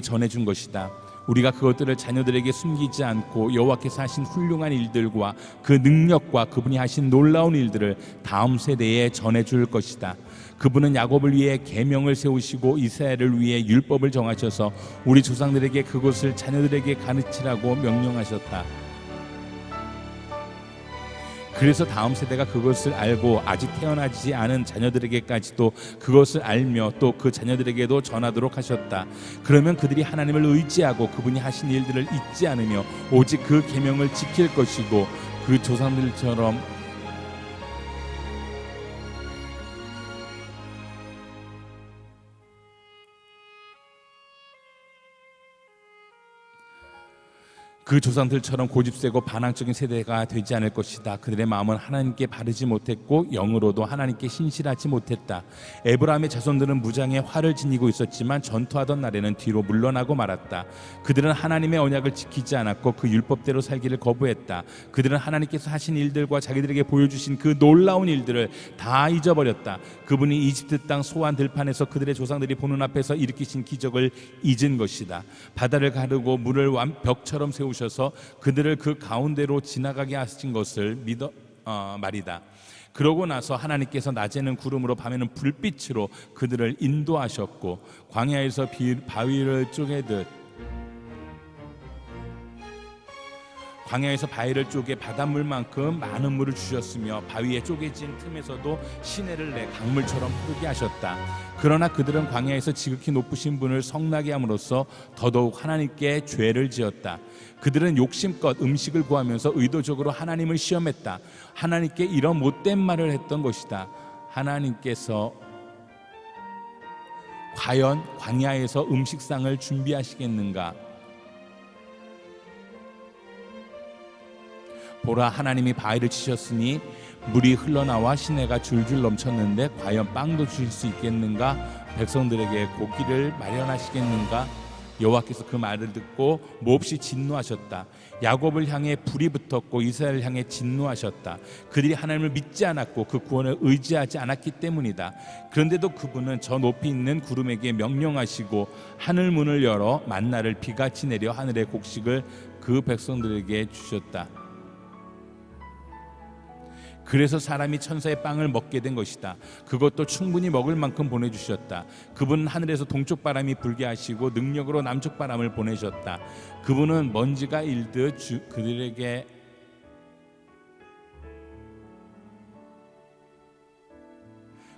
전해준 것이다. 우리가 그것들을 자녀들에게 숨기지 않고 여호와께서 하신 훌륭한 일들과 그 능력과 그분이 하신 놀라운 일들을 다음 세대에 전해줄 것이다. 그분은 야곱을 위해 계명을 세우시고 이스라엘을 위해 율법을 정하셔서 우리 조상들에게 그것을 자녀들에게 가르치라고 명령하셨다. 그래서 다음 세대가 그것을 알고 아직 태어나지 않은 자녀들에게까지도 그것을 알며 또 그 자녀들에게도 전하도록 하셨다. 그러면 그들이 하나님을 의지하고 그분이 하신 일들을 잊지 않으며 오직 그 계명을 지킬 것이고 그 조상들처럼 고집세고 반항적인 세대가 되지 않을 것이다. 그들의 마음은 하나님께 바르지 못했고 영으로도 하나님께 신실하지 못했다. 에브라임의 자손들은 무장에 활을 지니고 있었지만 전투하던 날에는 뒤로 물러나고 말았다. 그들은 하나님의 언약을 지키지 않았고 그 율법대로 살기를 거부했다. 그들은 하나님께서 하신 일들과 자기들에게 보여주신 그 놀라운 일들을 다 잊어버렸다. 그분이 이집트 땅 소안 들판에서 그들의 조상들이 보는 앞에서 일으키신 기적을 잊은 것이다. 바다를 가르고 물을 벽처럼 세우셔서 그들을 그 가운데로 지나가게 하신 것을 말이다. 그러고 나서 하나님께서 낮에는 구름으로 밤에는 불빛으로 그들을 인도하셨고 광야에서 바위를 쪼개 바닷물만큼 많은 물을 주셨으며 바위에 쪼개진 틈에서도 시내를 내 강물처럼 흐르게 하셨다. 그러나 그들은 광야에서 지극히 높으신 분을 성나게 함으로써 더더욱 하나님께 죄를 지었다. 그들은 욕심껏 음식을 구하면서 의도적으로 하나님을 시험했다. 하나님께 이런 못된 말을 했던 것이다. 하나님께서 과연 광야에서 음식상을 준비하시겠는가? 보라, 하나님이 바위를 치셨으니 물이 흘러나와 시내가 줄줄 넘쳤는데 과연 빵도 주실 수 있겠는가? 백성들에게 고기를 마련하시겠는가? 여호와께서 그 말을 듣고 몹시 진노하셨다. 야곱을 향해 불이 붙었고 이스라엘을 향해 진노하셨다. 그들이 하나님을 믿지 않았고 그 구원을 의지하지 않았기 때문이다. 그런데도 그분은 저 높이 있는 구름에게 명령하시고 하늘 문을 열어 만나를 비같이 내려 하늘의 곡식을 그 백성들에게 주셨다. 그래서 사람이 천사의 빵을 먹게 된 것이다. 그것도 충분히 먹을 만큼 보내주셨다. 그분은 하늘에서 동쪽 바람이 불게 하시고 능력으로 남쪽 바람을 보내셨다. 그분은 먼지가 일듯 그들에게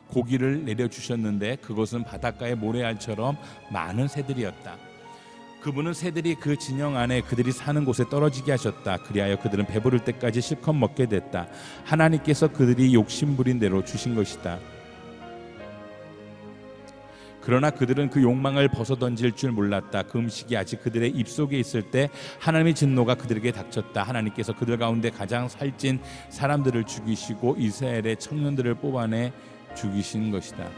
고기를 내려주셨는데 그것은 바닷가의 모래알처럼 많은 새들이었다. 그분은 새들이 그 진영 안에 그들이 사는 곳에 떨어지게 하셨다. 그리하여 그들은 배부를 때까지 실컷 먹게 됐다. 하나님께서 그들이 욕심부린 대로 주신 것이다. 그러나 그들은 그 욕망을 벗어던질 줄 몰랐다. 그 음식이 아직 그들의 입속에 있을 때 하나님의 진노가 그들에게 닥쳤다. 하나님께서 그들 가운데 가장 살찐 사람들을 죽이시고 이스라엘의 청년들을 뽑아내 죽이신 것이다.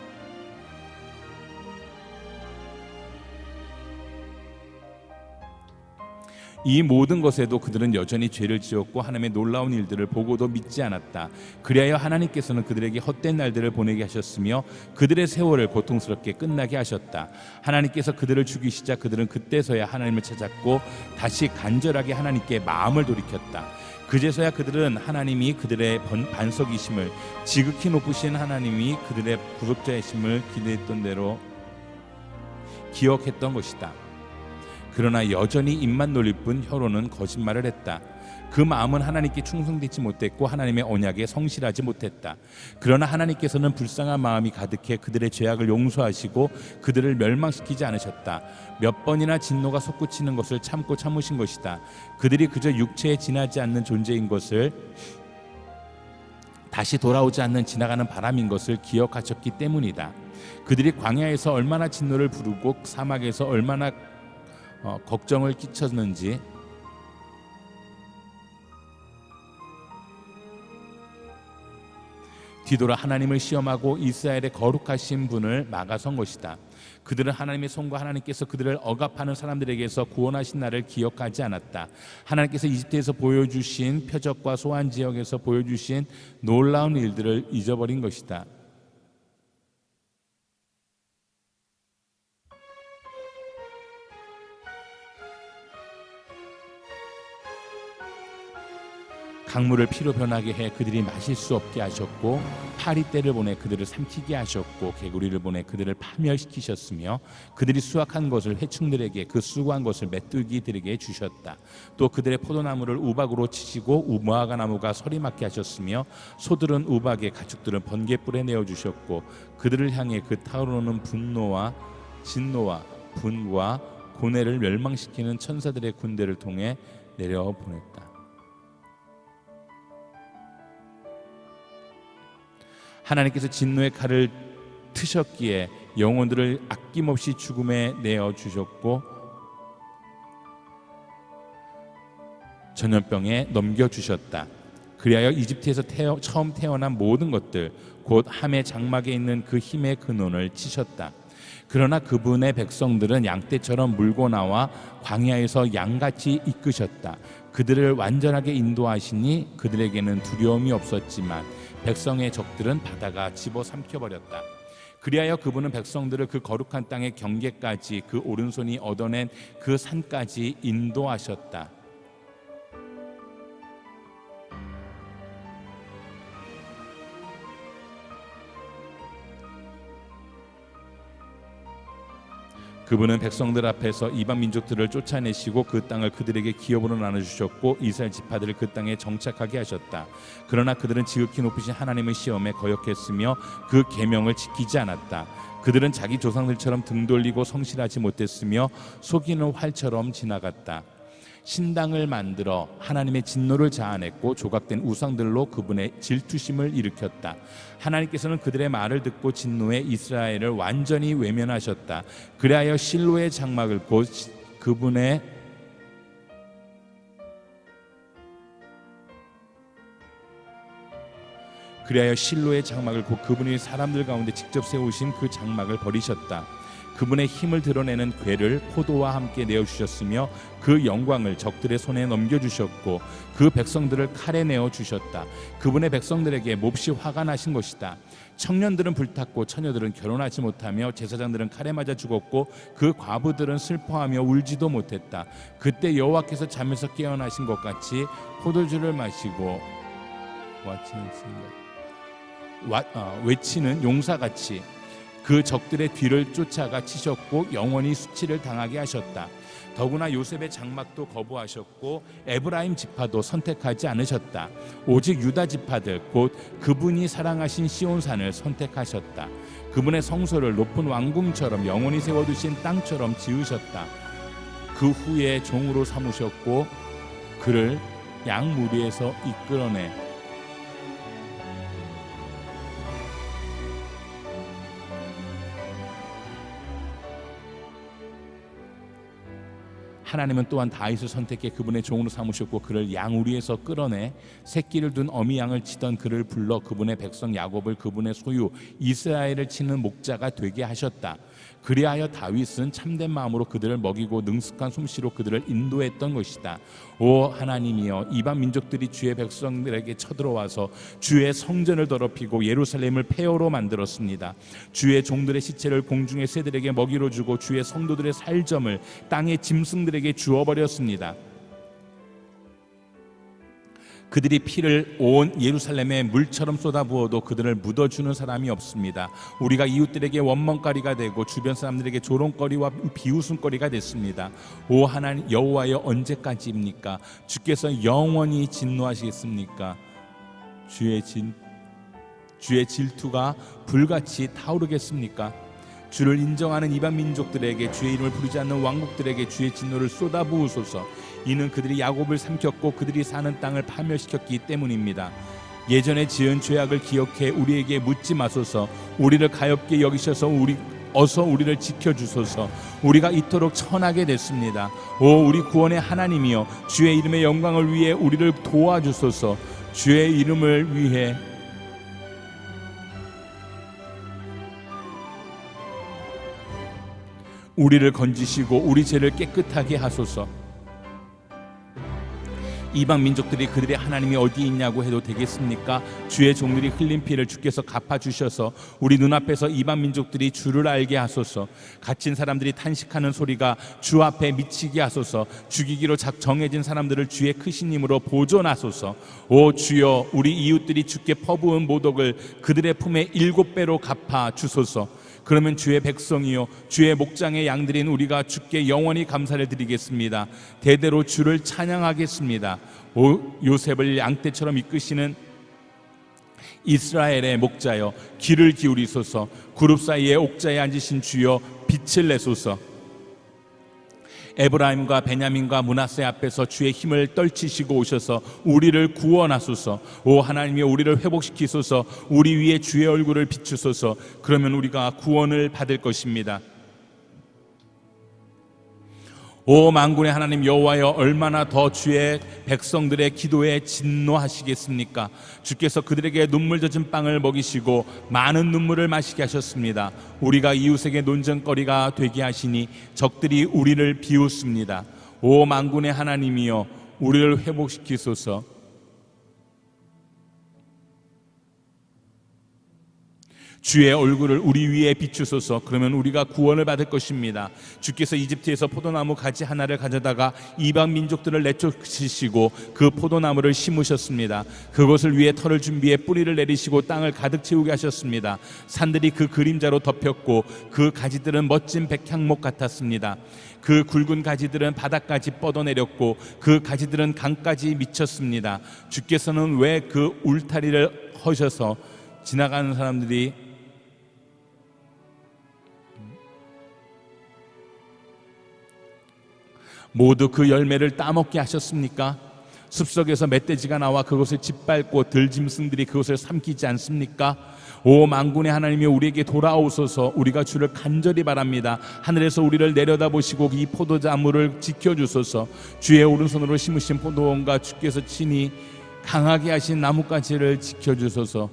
이 모든 것에도 그들은 여전히 죄를 지었고 하나님의 놀라운 일들을 보고도 믿지 않았다. 그리하여 하나님께서는 그들에게 헛된 날들을 보내게 하셨으며 그들의 세월을 고통스럽게 끝나게 하셨다. 하나님께서 그들을 죽이시자 그들은 그때서야 하나님을 찾았고 다시 간절하게 하나님께 마음을 돌이켰다. 그제서야 그들은 하나님이 그들의 반석이심을, 지극히 높으신 하나님이 그들의 구속자이심을 기대했던 대로 기억했던 것이다. 그러나 여전히 입만 놀릴 뿐 혀로는 거짓말을 했다. 그 마음은 하나님께 충성되지 못했고 하나님의 언약에 성실하지 못했다. 그러나 하나님께서는 불쌍한 마음이 가득해 그들의 죄악을 용서하시고 그들을 멸망시키지 않으셨다. 몇 번이나 진노가 솟구치는 것을 참고 참으신 것이다. 그들이 그저 육체에 지나지 않는 존재인 것을 다시 돌아오지 않는 지나가는 바람인 것을 기억하셨기 때문이다. 그들이 광야에서 얼마나 진노를 부르고 사막에서 얼마나 걱정을 끼쳤는지 뒤돌아 하나님을 시험하고 이스라엘의 거룩하신 분을 막아선 것이다. 그들은 하나님의 손과 하나님께서 그들을 억압하는 사람들에게서 구원하신 날을 기억하지 않았다. 하나님께서 이집트에서 보여주신 표적과 소환 지역에서 보여주신 놀라운 일들을 잊어버린 것이다. 강물을 피로 변하게 해 그들이 마실 수 없게 하셨고, 파리떼를 보내 그들을 삼키게 하셨고, 개구리를 보내 그들을 파멸시키셨으며, 그들이 수확한 것을 해충들에게, 그 수고한 것을 메뚜기들에게 주셨다. 또 그들의 포도나무를 우박으로 치시고 무화과 나무가 서리 맞게 하셨으며, 소들은 우박에 가축들은 번개불에 내어주셨고, 그들을 향해 그 타오르는 분노와 진노와 분과 고뇌를 멸망시키는 천사들의 군대를 통해 내려보냈다. 하나님께서 진노의 칼을 트셨기에 영혼들을 아낌없이 죽음에 내어주셨고 전염병에 넘겨주셨다. 그리하여 이집트에서 처음 태어난 모든 것들, 곧 함의 장막에 있는 그 힘의 근원을 치셨다. 그러나 그분의 백성들은 양떼처럼 물고 나와 광야에서 양같이 이끄셨다. 그들을 완전하게 인도하시니 그들에게는 두려움이 없었지만 백성의 적들은 바다가 집어삼켜버렸다. 그리하여 그분은 백성들을 그 거룩한 땅의 경계까지, 그 오른손이 얻어낸 그 산까지 인도하셨다. 그분은 백성들 앞에서 이방 민족들을 쫓아내시고 그 땅을 그들에게 기업으로 나눠주셨고 이스라엘 지파들을 그 땅에 정착하게 하셨다. 그러나 그들은 지극히 높으신 하나님의 시험에 거역했으며 그 계명을 지키지 않았다. 그들은 자기 조상들처럼 등 돌리고 성실하지 못했으며 속이는 활처럼 지나갔다. 신당을 만들어 하나님의 진노를 자아냈고 조각된 우상들로 그분의 질투심을 일으켰다. 하나님께서는 그들의 말을 듣고 진노에 이스라엘을 완전히 외면하셨다. 그리하여 실로의 장막을 곧 그분의 그분이 사람들 가운데 직접 세우신 그 장막을 버리셨다. 그분의 힘을 드러내는 궤를 포도와 함께 내어주셨으며 그 영광을 적들의 손에 넘겨주셨고 그 백성들을 칼에 내어주셨다. 그분의 백성들에게 몹시 화가 나신 것이다. 청년들은 불탔고 처녀들은 결혼하지 못하며 제사장들은 칼에 맞아 죽었고 그 과부들은 슬퍼하며 울지도 못했다. 그때 여호와께서 잠에서 깨어나신 것 같이 포도주를 마시고 외치는 용사같이 그 적들의 뒤를 쫓아가 치셨고 영원히 수치를 당하게 하셨다. 더구나 요셉의 장막도 거부하셨고 에브라임 지파도 선택하지 않으셨다. 오직 유다 지파들 곧 그분이 사랑하신 시온산을 선택하셨다. 그분의 성소를 높은 왕궁처럼 영원히 세워두신 땅처럼 지으셨다. 그 후에 종으로 삼으셨고 그를 양무리에서 이끌어내 하나님은 또한 다윗을 선택해 그분의 종으로 삼으셨고 그를 양우리에서 끌어내 새끼를 둔 어미 양을 치던 그를 불러 그분의 백성 야곱을 그분의 소유 이스라엘을 치는 목자가 되게 하셨다. 그리하여 다윗은 참된 마음으로 그들을 먹이고 능숙한 솜씨로 그들을 인도했던 것이다. 오 하나님이여, 이방 민족들이 주의 백성들에게 쳐들어와서 주의 성전을 더럽히고 예루살렘을 폐허로 만들었습니다. 주의 종들의 시체를 공중의 새들에게 먹이로 주고 주의 성도들의 살점을 땅의 짐승들에게 주어버렸습니다. 그들이 피를 온 예루살렘에 물처럼 쏟아부어도 그들을 묻어주는 사람이 없습니다. 우리가 이웃들에게 원망거리가 되고 주변 사람들에게 조롱거리와 비웃음거리가 됐습니다. 오 하나님 여호와여, 언제까지입니까? 주께서 영원히 진노하시겠습니까? 주의 질투가 불같이 타오르겠습니까? 주를 인정하는 이방 민족들에게, 주의 이름을 부르지 않는 왕국들에게 주의 진노를 쏟아부으소서. 이는 그들이 야곱을 삼켰고 그들이 사는 땅을 파멸시켰기 때문입니다. 예전에 지은 죄악을 기억해 우리에게 묻지 마소서. 우리를 가엾게 여기셔서 어서 우리를 지켜주소서. 우리가 이토록 천하게 됐습니다. 오 우리 구원의 하나님이여, 주의 이름의 영광을 위해 우리를 도와주소서. 주의 이름을 위해 우리를 건지시고 우리 죄를 깨끗하게 하소서. 이방 민족들이 그들의 하나님이 어디 있냐고 해도 되겠습니까? 주의 종들이 흘린 피를 주께서 갚아주셔서 우리 눈앞에서 이방 민족들이 주를 알게 하소서. 갇힌 사람들이 탄식하는 소리가 주 앞에 미치게 하소서. 죽이기로 정해진 사람들을 주의 크신 힘으로 보존하소서. 오 주여, 우리 이웃들이 주께 퍼부은 모독을 그들의 품에 7배로 갚아 주소서. 그러면 주의 백성이요 주의 목장의 양들인 우리가 주께 영원히 감사를 드리겠습니다. 대대로 주를 찬양하겠습니다. 오 요셉을 양떼처럼 이끄시는 이스라엘의 목자여, 귀를 기울이소서. 그룹 사이에 옥자에 앉으신 주여, 빛을 내소서. 에브라임과 베냐민과 므낫세 앞에서 주의 힘을 떨치시고 오셔서 우리를 구원하소서. 오 하나님이 우리를 회복시키소서. 우리 위에 주의 얼굴을 비추소서. 그러면 우리가 구원을 받을 것입니다. 오 만군의 하나님 여호와여, 얼마나 더 주의 백성들의 기도에 진노하시겠습니까? 주께서 그들에게 눈물 젖은 빵을 먹이시고 많은 눈물을 마시게 하셨습니다. 우리가 이웃에게 논쟁거리가 되게 하시니 적들이 우리를 비웃습니다. 오 만군의 하나님이여, 우리를 회복시키소서. 주의 얼굴을 우리 위에 비추소서. 그러면 우리가 구원을 받을 것입니다. 주께서 이집트에서 포도나무 가지 하나를 가져다가 이방 민족들을 내쫓으시고 그 포도나무를 심으셨습니다. 그것을 위해 터를 준비해 뿌리를 내리시고 땅을 가득 채우게 하셨습니다. 산들이 그 그림자로 덮였고 그 가지들은 멋진 백향목 같았습니다. 그 굵은 가지들은 바닥까지 뻗어내렸고 그 가지들은 강까지 미쳤습니다. 주께서는 왜 그 울타리를 허셔서 지나가는 사람들이 모두 그 열매를 따먹게 하셨습니까? 숲속에서 멧돼지가 나와 그것을 짓밟고 들짐승들이 그것을 삼키지 않습니까? 오 만군의 하나님이 우리에게 돌아오소서. 우리가 주를 간절히 바랍니다. 하늘에서 우리를 내려다보시고 이 포도나무를 지켜주소서. 주의 오른손으로 심으신 포도원과 주께서 친히 강하게 하신 나뭇가지를 지켜주소서.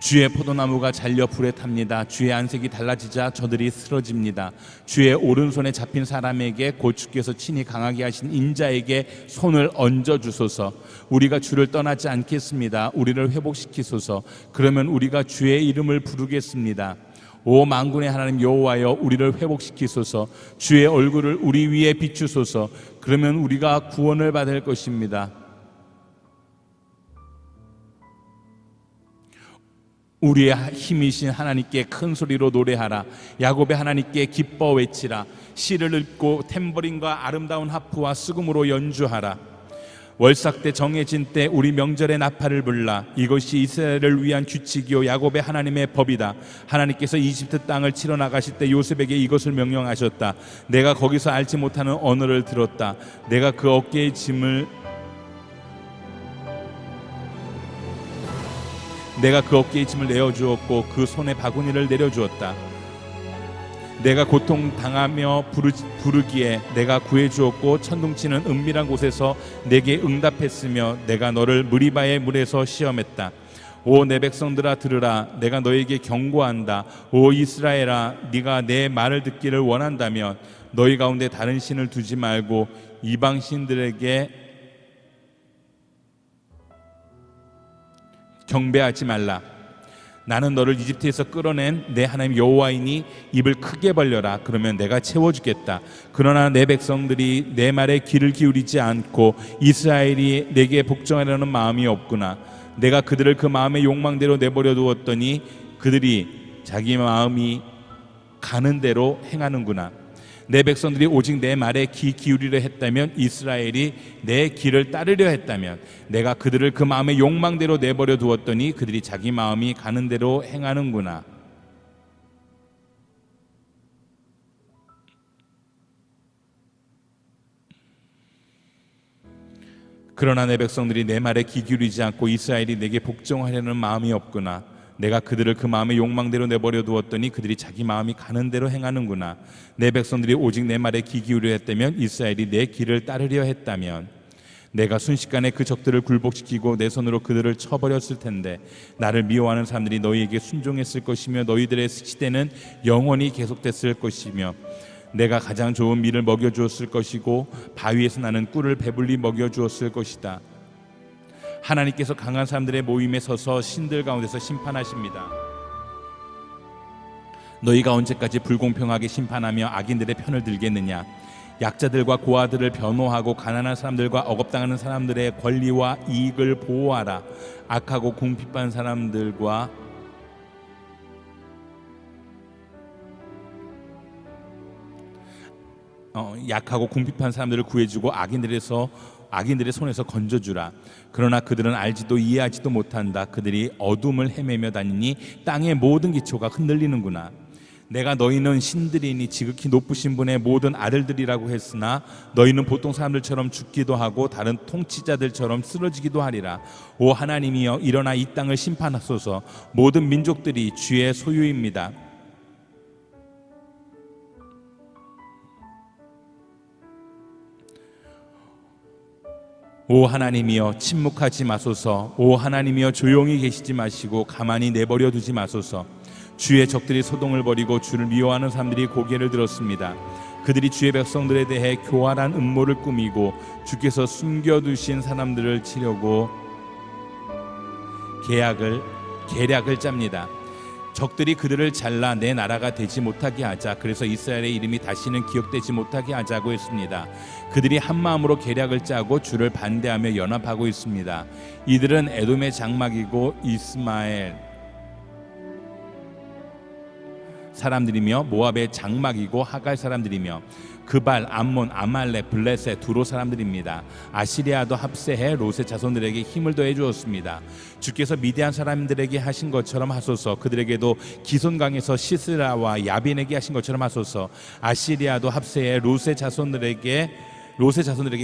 주의 포도나무가 잘려 불에 탑니다. 주의 안색이 달라지자 저들이 쓰러집니다. 주의 오른손에 잡힌 사람에게 곧 주께서 친히 강하게 하신 인자에게 손을 얹어주소서. 우리가 주를 떠나지 않겠습니다. 우리를 회복시키소서. 그러면 우리가 주의 이름을 부르겠습니다. 오 만군의 하나님 여호와여, 우리를 회복시키소서. 주의 얼굴을 우리 위에 비추소서. 그러면 우리가 구원을 받을 것입니다. 우리의 힘이신 하나님께 큰 소리로 노래하라. 야곱의 하나님께 기뻐 외치라. 시를 읊고 탬버린과 아름다운 하프와 수금으로 연주하라. 월삭 때 정해진 때 우리 명절의 나팔을 불라. 이것이 이스라엘을 위한 규칙이요 야곱의 하나님의 법이다. 하나님께서 이집트 땅을 치러 나가실 때 요셉에게 이것을 명령하셨다. 내가 거기서 알지 못하는 언어를 들었다. 내가 그 어깨의 짐을 내어주었고 그 손에 바구니를 내려주었다. 내가 고통당하며 부르기에 내가 구해주었고 천둥치는 은밀한 곳에서 내게 응답했으며 내가 너를 무리바의 물에서 시험했다. 오 내 백성들아 들으라. 내가 너에게 경고한다. 오 이스라엘아, 네가 내 말을 듣기를 원한다면 너희 가운데 다른 신을 두지 말고 이방 신들에게 경배하지 말라. 나는 너를 이집트에서 끌어낸 내 하나님 여호와이니 입을 크게 벌려라. 그러면 내가 채워주겠다. 그러나 내 백성들이 내 말에 귀를 기울이지 않고 이스라엘이 내게 복종하려는 마음이 없구나. 내가 그들을 그 마음의 욕망대로 내버려 두었더니 그들이 자기 마음이 가는 대로 행하는구나. 내 백성들이 오직 내 말에 귀 기울이려 했다면, 이스라엘이 내 길을 따르려 했다면, 내가 그들을 그 마음의 욕망대로 내버려 두었더니 그들이 자기 마음이 가는 대로 행하는구나. 그러나 내 백성들이 내 말에 귀 기울이지 않고 이스라엘이 내게 복종하려는 마음이 없구나. 내가 그들을 그 마음의 욕망대로 내버려 두었더니 그들이 자기 마음이 가는 대로 행하는구나. 내 백성들이 오직 내 말에 귀 기울여 했다면, 이스라엘이 내 길을 따르려 했다면, 내가 순식간에 그 적들을 굴복시키고 내 손으로 그들을 쳐버렸을 텐데, 나를 미워하는 사람들이 너희에게 순종했을 것이며 너희들의 시대는 영원히 계속됐을 것이며, 내가 가장 좋은 밀을 먹여주었을 것이고 바위에서 나는 꿀을 배불리 먹여주었을 것이다. 하나님께서 강한 사람들의 모임에 서서 신들 가운데서 심판하십니다. 너희가 언제까지 불공평하게 심판하며 악인들의 편을 들겠느냐. 약자들과 고아들을 변호하고 가난한 사람들과 억압당하는 사람들의 권리와 이익을 보호하라. 악하고 궁핍한 사람들과 약하고 궁핍한 사람들을 구해주고 악인들의 손에서 건져주라. 그러나 그들은 알지도 이해하지도 못한다. 그들이 어둠을 헤매며 다니니 땅의 모든 기초가 흔들리는구나. 내가 너희는 신들이니 지극히 높으신 분의 모든 아들들이라고 했으나 너희는 보통 사람들처럼 죽기도 하고 다른 통치자들처럼 쓰러지기도 하리라. 오 하나님이여, 일어나 이 땅을 심판하소서. 모든 민족들이 주의 소유입니다. 오 하나님이여, 침묵하지 마소서. 오 하나님이여, 조용히 계시지 마시고 가만히 내버려 두지 마소서. 주의 적들이 소동을 벌이고 주를 미워하는 사람들이 고개를 들었습니다. 그들이 주의 백성들에 대해 교활한 음모를 꾸미고 주께서 숨겨두신 사람들을 치려고 계략을 짭니다. 적들이 그들을 잘라 내 나라가 되지 못하게 하자. 그래서 이스라엘의 이름이 다시는 기억되지 못하게 하자고 했습니다. 그들이 한마음으로 계략을 짜고 주를 반대하며 연합하고 있습니다. 이들은 에돔의 장막이고 이스마엘 사람들이며 모압의 장막이고 하갈 사람들이며 그발, 암몬, 아말렉, 블레셋, 두로 사람들입니다. 아시리아도 합세해 롯의 자손들에게 힘을 더해 주었습니다. 주께서 미디안 사람들에게 하신 것처럼 하소서. 그들에게도 기손강에서 시스라와 야빈에게 하신 것처럼 하소서. 아시리아도 합세해 롯의 자손들에게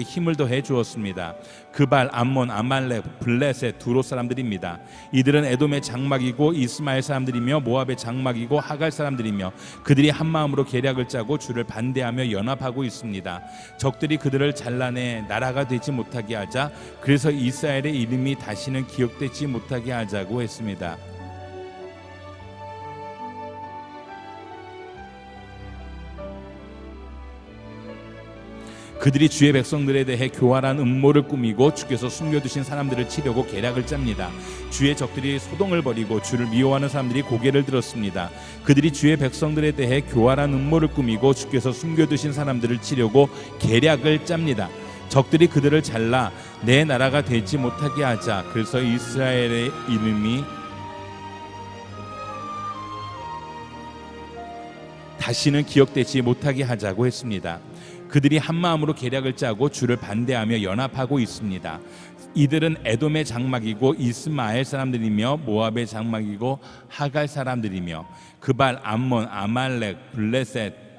힘을 더해 주었습니다. 그발, 암몬, 아말렉, 블레셋, 두로 사람들입니다. 이들은 에돔의 장막이고 이스마엘 사람들이며 모압의 장막이고 하갈 사람들이며 그들이 한마음으로 계략을 짜고 주를 반대하며 연합하고 있습니다. 적들이 그들을 잘라내 나라가 되지 못하게 하자. 그래서 이스라엘의 이름이 다시는 기억되지 못하게 하자고 했습니다. 그들이 주의 백성들에 대해 교활한 음모를 꾸미고 주께서 숨겨두신 사람들을 치려고 계략을 짭니다. 주의 적들이 소동을 벌이고 주를 미워하는 사람들이 고개를 들었습니다. 그들이 주의 백성들에 대해 교활한 음모를 꾸미고 주께서 숨겨두신 사람들을 치려고 계략을 짭니다. 적들이 그들을 잘라 내 나라가 되지 못하게 하자. 그래서 이스라엘의 이름이 다시는 기억되지 못하게 하자고 했습니다. 그들이 한마음으로 계략을 짜고 주를 반대하며 연합하고 있습니다. 이들은 에돔의 장막이고 이스마엘 사람들이며 모압의 장막이고 하갈 사람들이며 그발, 암몬, 아말렉, 블레셋,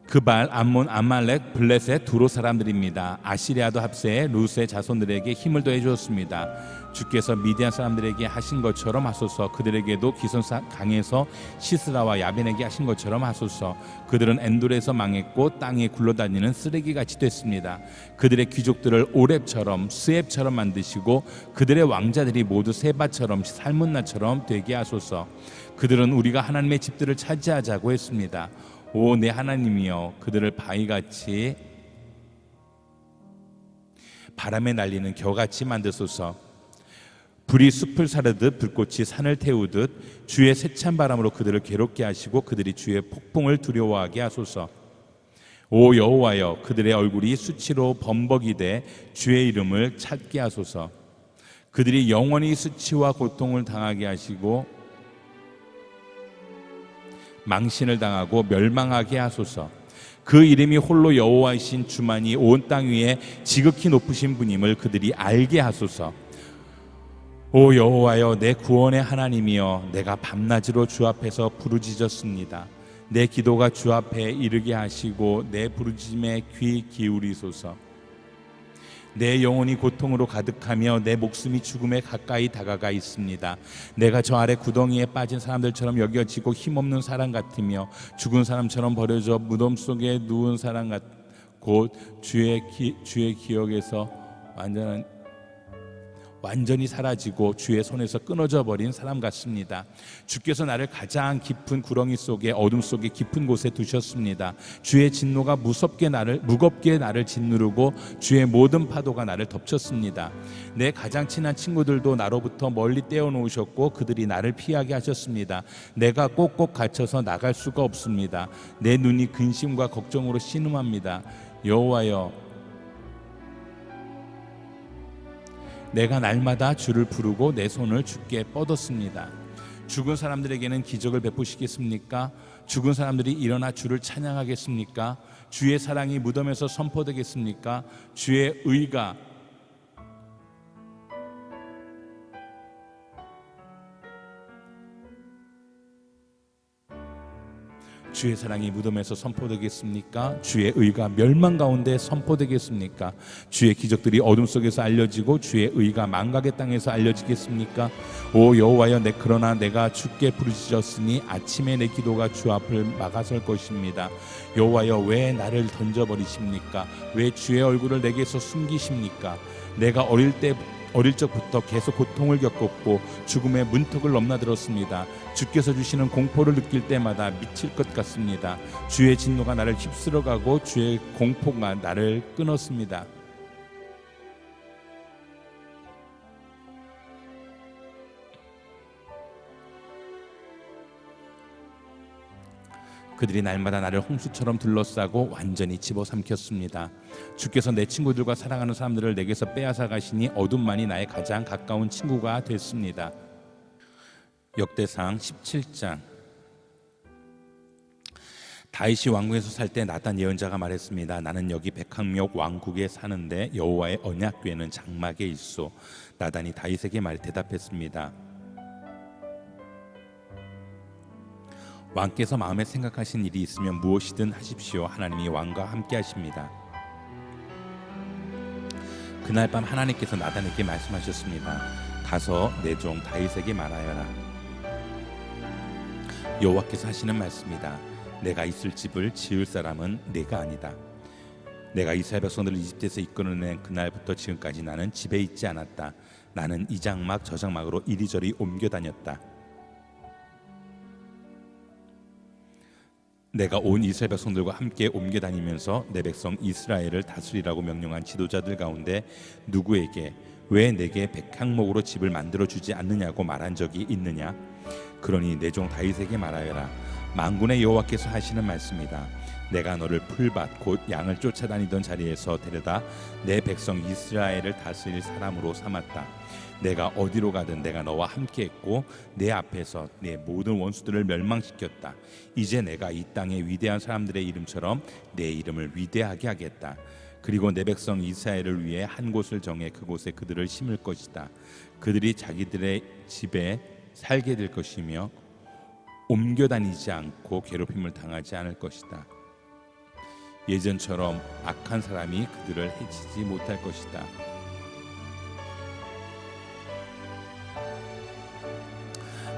그발, 암몬, 아말렉, 블레셋, 두로 사람들입니다. 아시리아도 합세해 룻의 자손들에게 힘을 더해 주었습니다. 주께서 미디안 사람들에게 하신 것처럼 하소서. 그들에게도 기손 강에서 시스라와 야빈에게 하신 것처럼 하소서. 그들은 엔돌에서 망했고 땅에 굴러다니는 쓰레기같이 됐습니다. 그들의 귀족들을 오렙처럼 스앱처럼 만드시고 그들의 왕자들이 모두 세바처럼 살문나처럼 되게 하소서. 그들은 우리가 하나님의 집들을 차지하자고 했습니다. 오 내 하나님이여, 그들을 바위같이 바람에 날리는 겨같이 만드소서. 불이 숲을 사르듯 불꽃이 산을 태우듯 주의 세찬 바람으로 그들을 괴롭게 하시고 그들이 주의 폭풍을 두려워하게 하소서. 오 여호와여, 그들의 얼굴이 수치로 범벅이되 주의 이름을 찾게 하소서. 그들이 영원히 수치와 고통을 당하게 하시고 망신을 당하고 멸망하게 하소서. 그 이름이 홀로 여호와이신 주만이 온 땅 위에 지극히 높으신 분임을 그들이 알게 하소서. 오 여호와여, 내 구원의 하나님이여, 내가 밤낮으로 주 앞에서 부르짖었습니다. 내 기도가 주 앞에 이르게 하시고 내 부르짖음에 귀 기울이소서. 내 영혼이 고통으로 가득하며 내 목숨이 죽음에 가까이 다가가 있습니다. 내가 저 아래 구덩이에 빠진 사람들처럼 여겨지고 힘없는 사람 같으며 죽은 사람처럼 버려져 무덤 속에 누운 사람 곧 주의 기억에서 완전히 사라지고 주의 손에서 끊어져 버린 사람 같습니다. 주께서 나를 가장 깊은 구렁이 속에, 어둠 속에 깊은 곳에 두셨습니다. 주의 진노가 무겁게 나를 짓누르고 주의 모든 파도가 나를 덮쳤습니다. 내 가장 친한 친구들도 나로부터 멀리 떼어놓으셨고 그들이 나를 피하게 하셨습니다. 내가 꼭꼭 갇혀서 나갈 수가 없습니다. 내 눈이 근심과 걱정으로 신음합니다. 여호와여, 내가 날마다 주를 부르고 내 손을 주께 뻗었습니다. 죽은 사람들에게는 기적을 베푸시겠습니까? 죽은 사람들이 일어나 주를 찬양하겠습니까? 주의 사랑이 무덤에서 선포되겠습니까? 주의 의가 주의 사랑이 무덤에서 선포되겠습니까? 주의 의가 멸망 가운데 선포되겠습니까? 주의 기적들이 어둠 속에서 알려지고 주의 의가 망각의 땅에서 알려지겠습니까? 오 여호와여, 그러나 내가 주께 부르짖었으니 아침에 내 기도가 주 앞을 막아설 것입니다. 여호와여, 왜 나를 던져버리십니까? 왜 주의 얼굴을 내게서 숨기십니까? 내가 어릴 적부터 계속 고통을 겪었고 죽음의 문턱을 넘나들었습니다. 주께서 주시는 공포를 느낄 때마다 미칠 것 같습니다. 주의 진노가 나를 휩쓸어가고 주의 공포가 나를 끊었습니다. 그들이 날마다 나를 홍수처럼 둘러싸고 완전히 집어삼켰습니다. 주께서 내 친구들과 사랑하는 사람들을 내게서 빼앗아 가시니 어둠만이 나의 가장 가까운 친구가 됐습니다. 역대상 17장. 다윗이 왕궁에서 살 때 나단 예언자가 말했습니다. 나는 여기 백항목 왕국에 사는데 여호와의 언약궤는 장막에 있소. 나단이 다윗에게 대답했습니다. 왕께서 마음에 생각하신 일이 있으면 무엇이든 하십시오. 하나님이 왕과 함께 하십니다. 그날 밤 하나님께서 나단에게 말씀하셨습니다. 가서 내 종 다윗에게 말하여라. 여호와께서 하시는 말씀이다. 내가 있을 집을 지을 사람은 내가 아니다. 내가 이스라엘 백성들을 이집트에서 이끌어낸 그날부터 지금까지 나는 집에 있지 않았다. 나는 이 장막 저 장막으로 이리저리 옮겨 다녔다. 내가 온 이스라엘 백성들과 함께 옮겨 다니면서 내 백성 이스라엘을 다스리라고 명령한 지도자들 가운데 누구에게 왜 내게 백항목으로 집을 만들어 주지 않느냐고 말한 적이 있느냐? 그러니 내 종 다윗에게 말하여라. 만군의 여호와께서 하시는 말씀이다. 내가 너를 풀밭 곧 양을 쫓아다니던 자리에서 데려다 내 백성 이스라엘을 다스릴 사람으로 삼았다. 내가 어디로 가든 내가 너와 함께했고 내 앞에서 내 모든 원수들을 멸망시켰다. 이제 내가 이 땅의 위대한 사람들의 이름처럼 내 이름을 위대하게 하겠다. 그리고 내 백성 이스라엘을 위해 한 곳을 정해 그곳에 그들을 심을 것이다. 그들이 자기들의 집에 살게 될 것이며 옮겨 다니지 않고 괴롭힘을 당하지 않을 것이다. 예전처럼 악한 사람이 그들을 해치지 못할 것이다.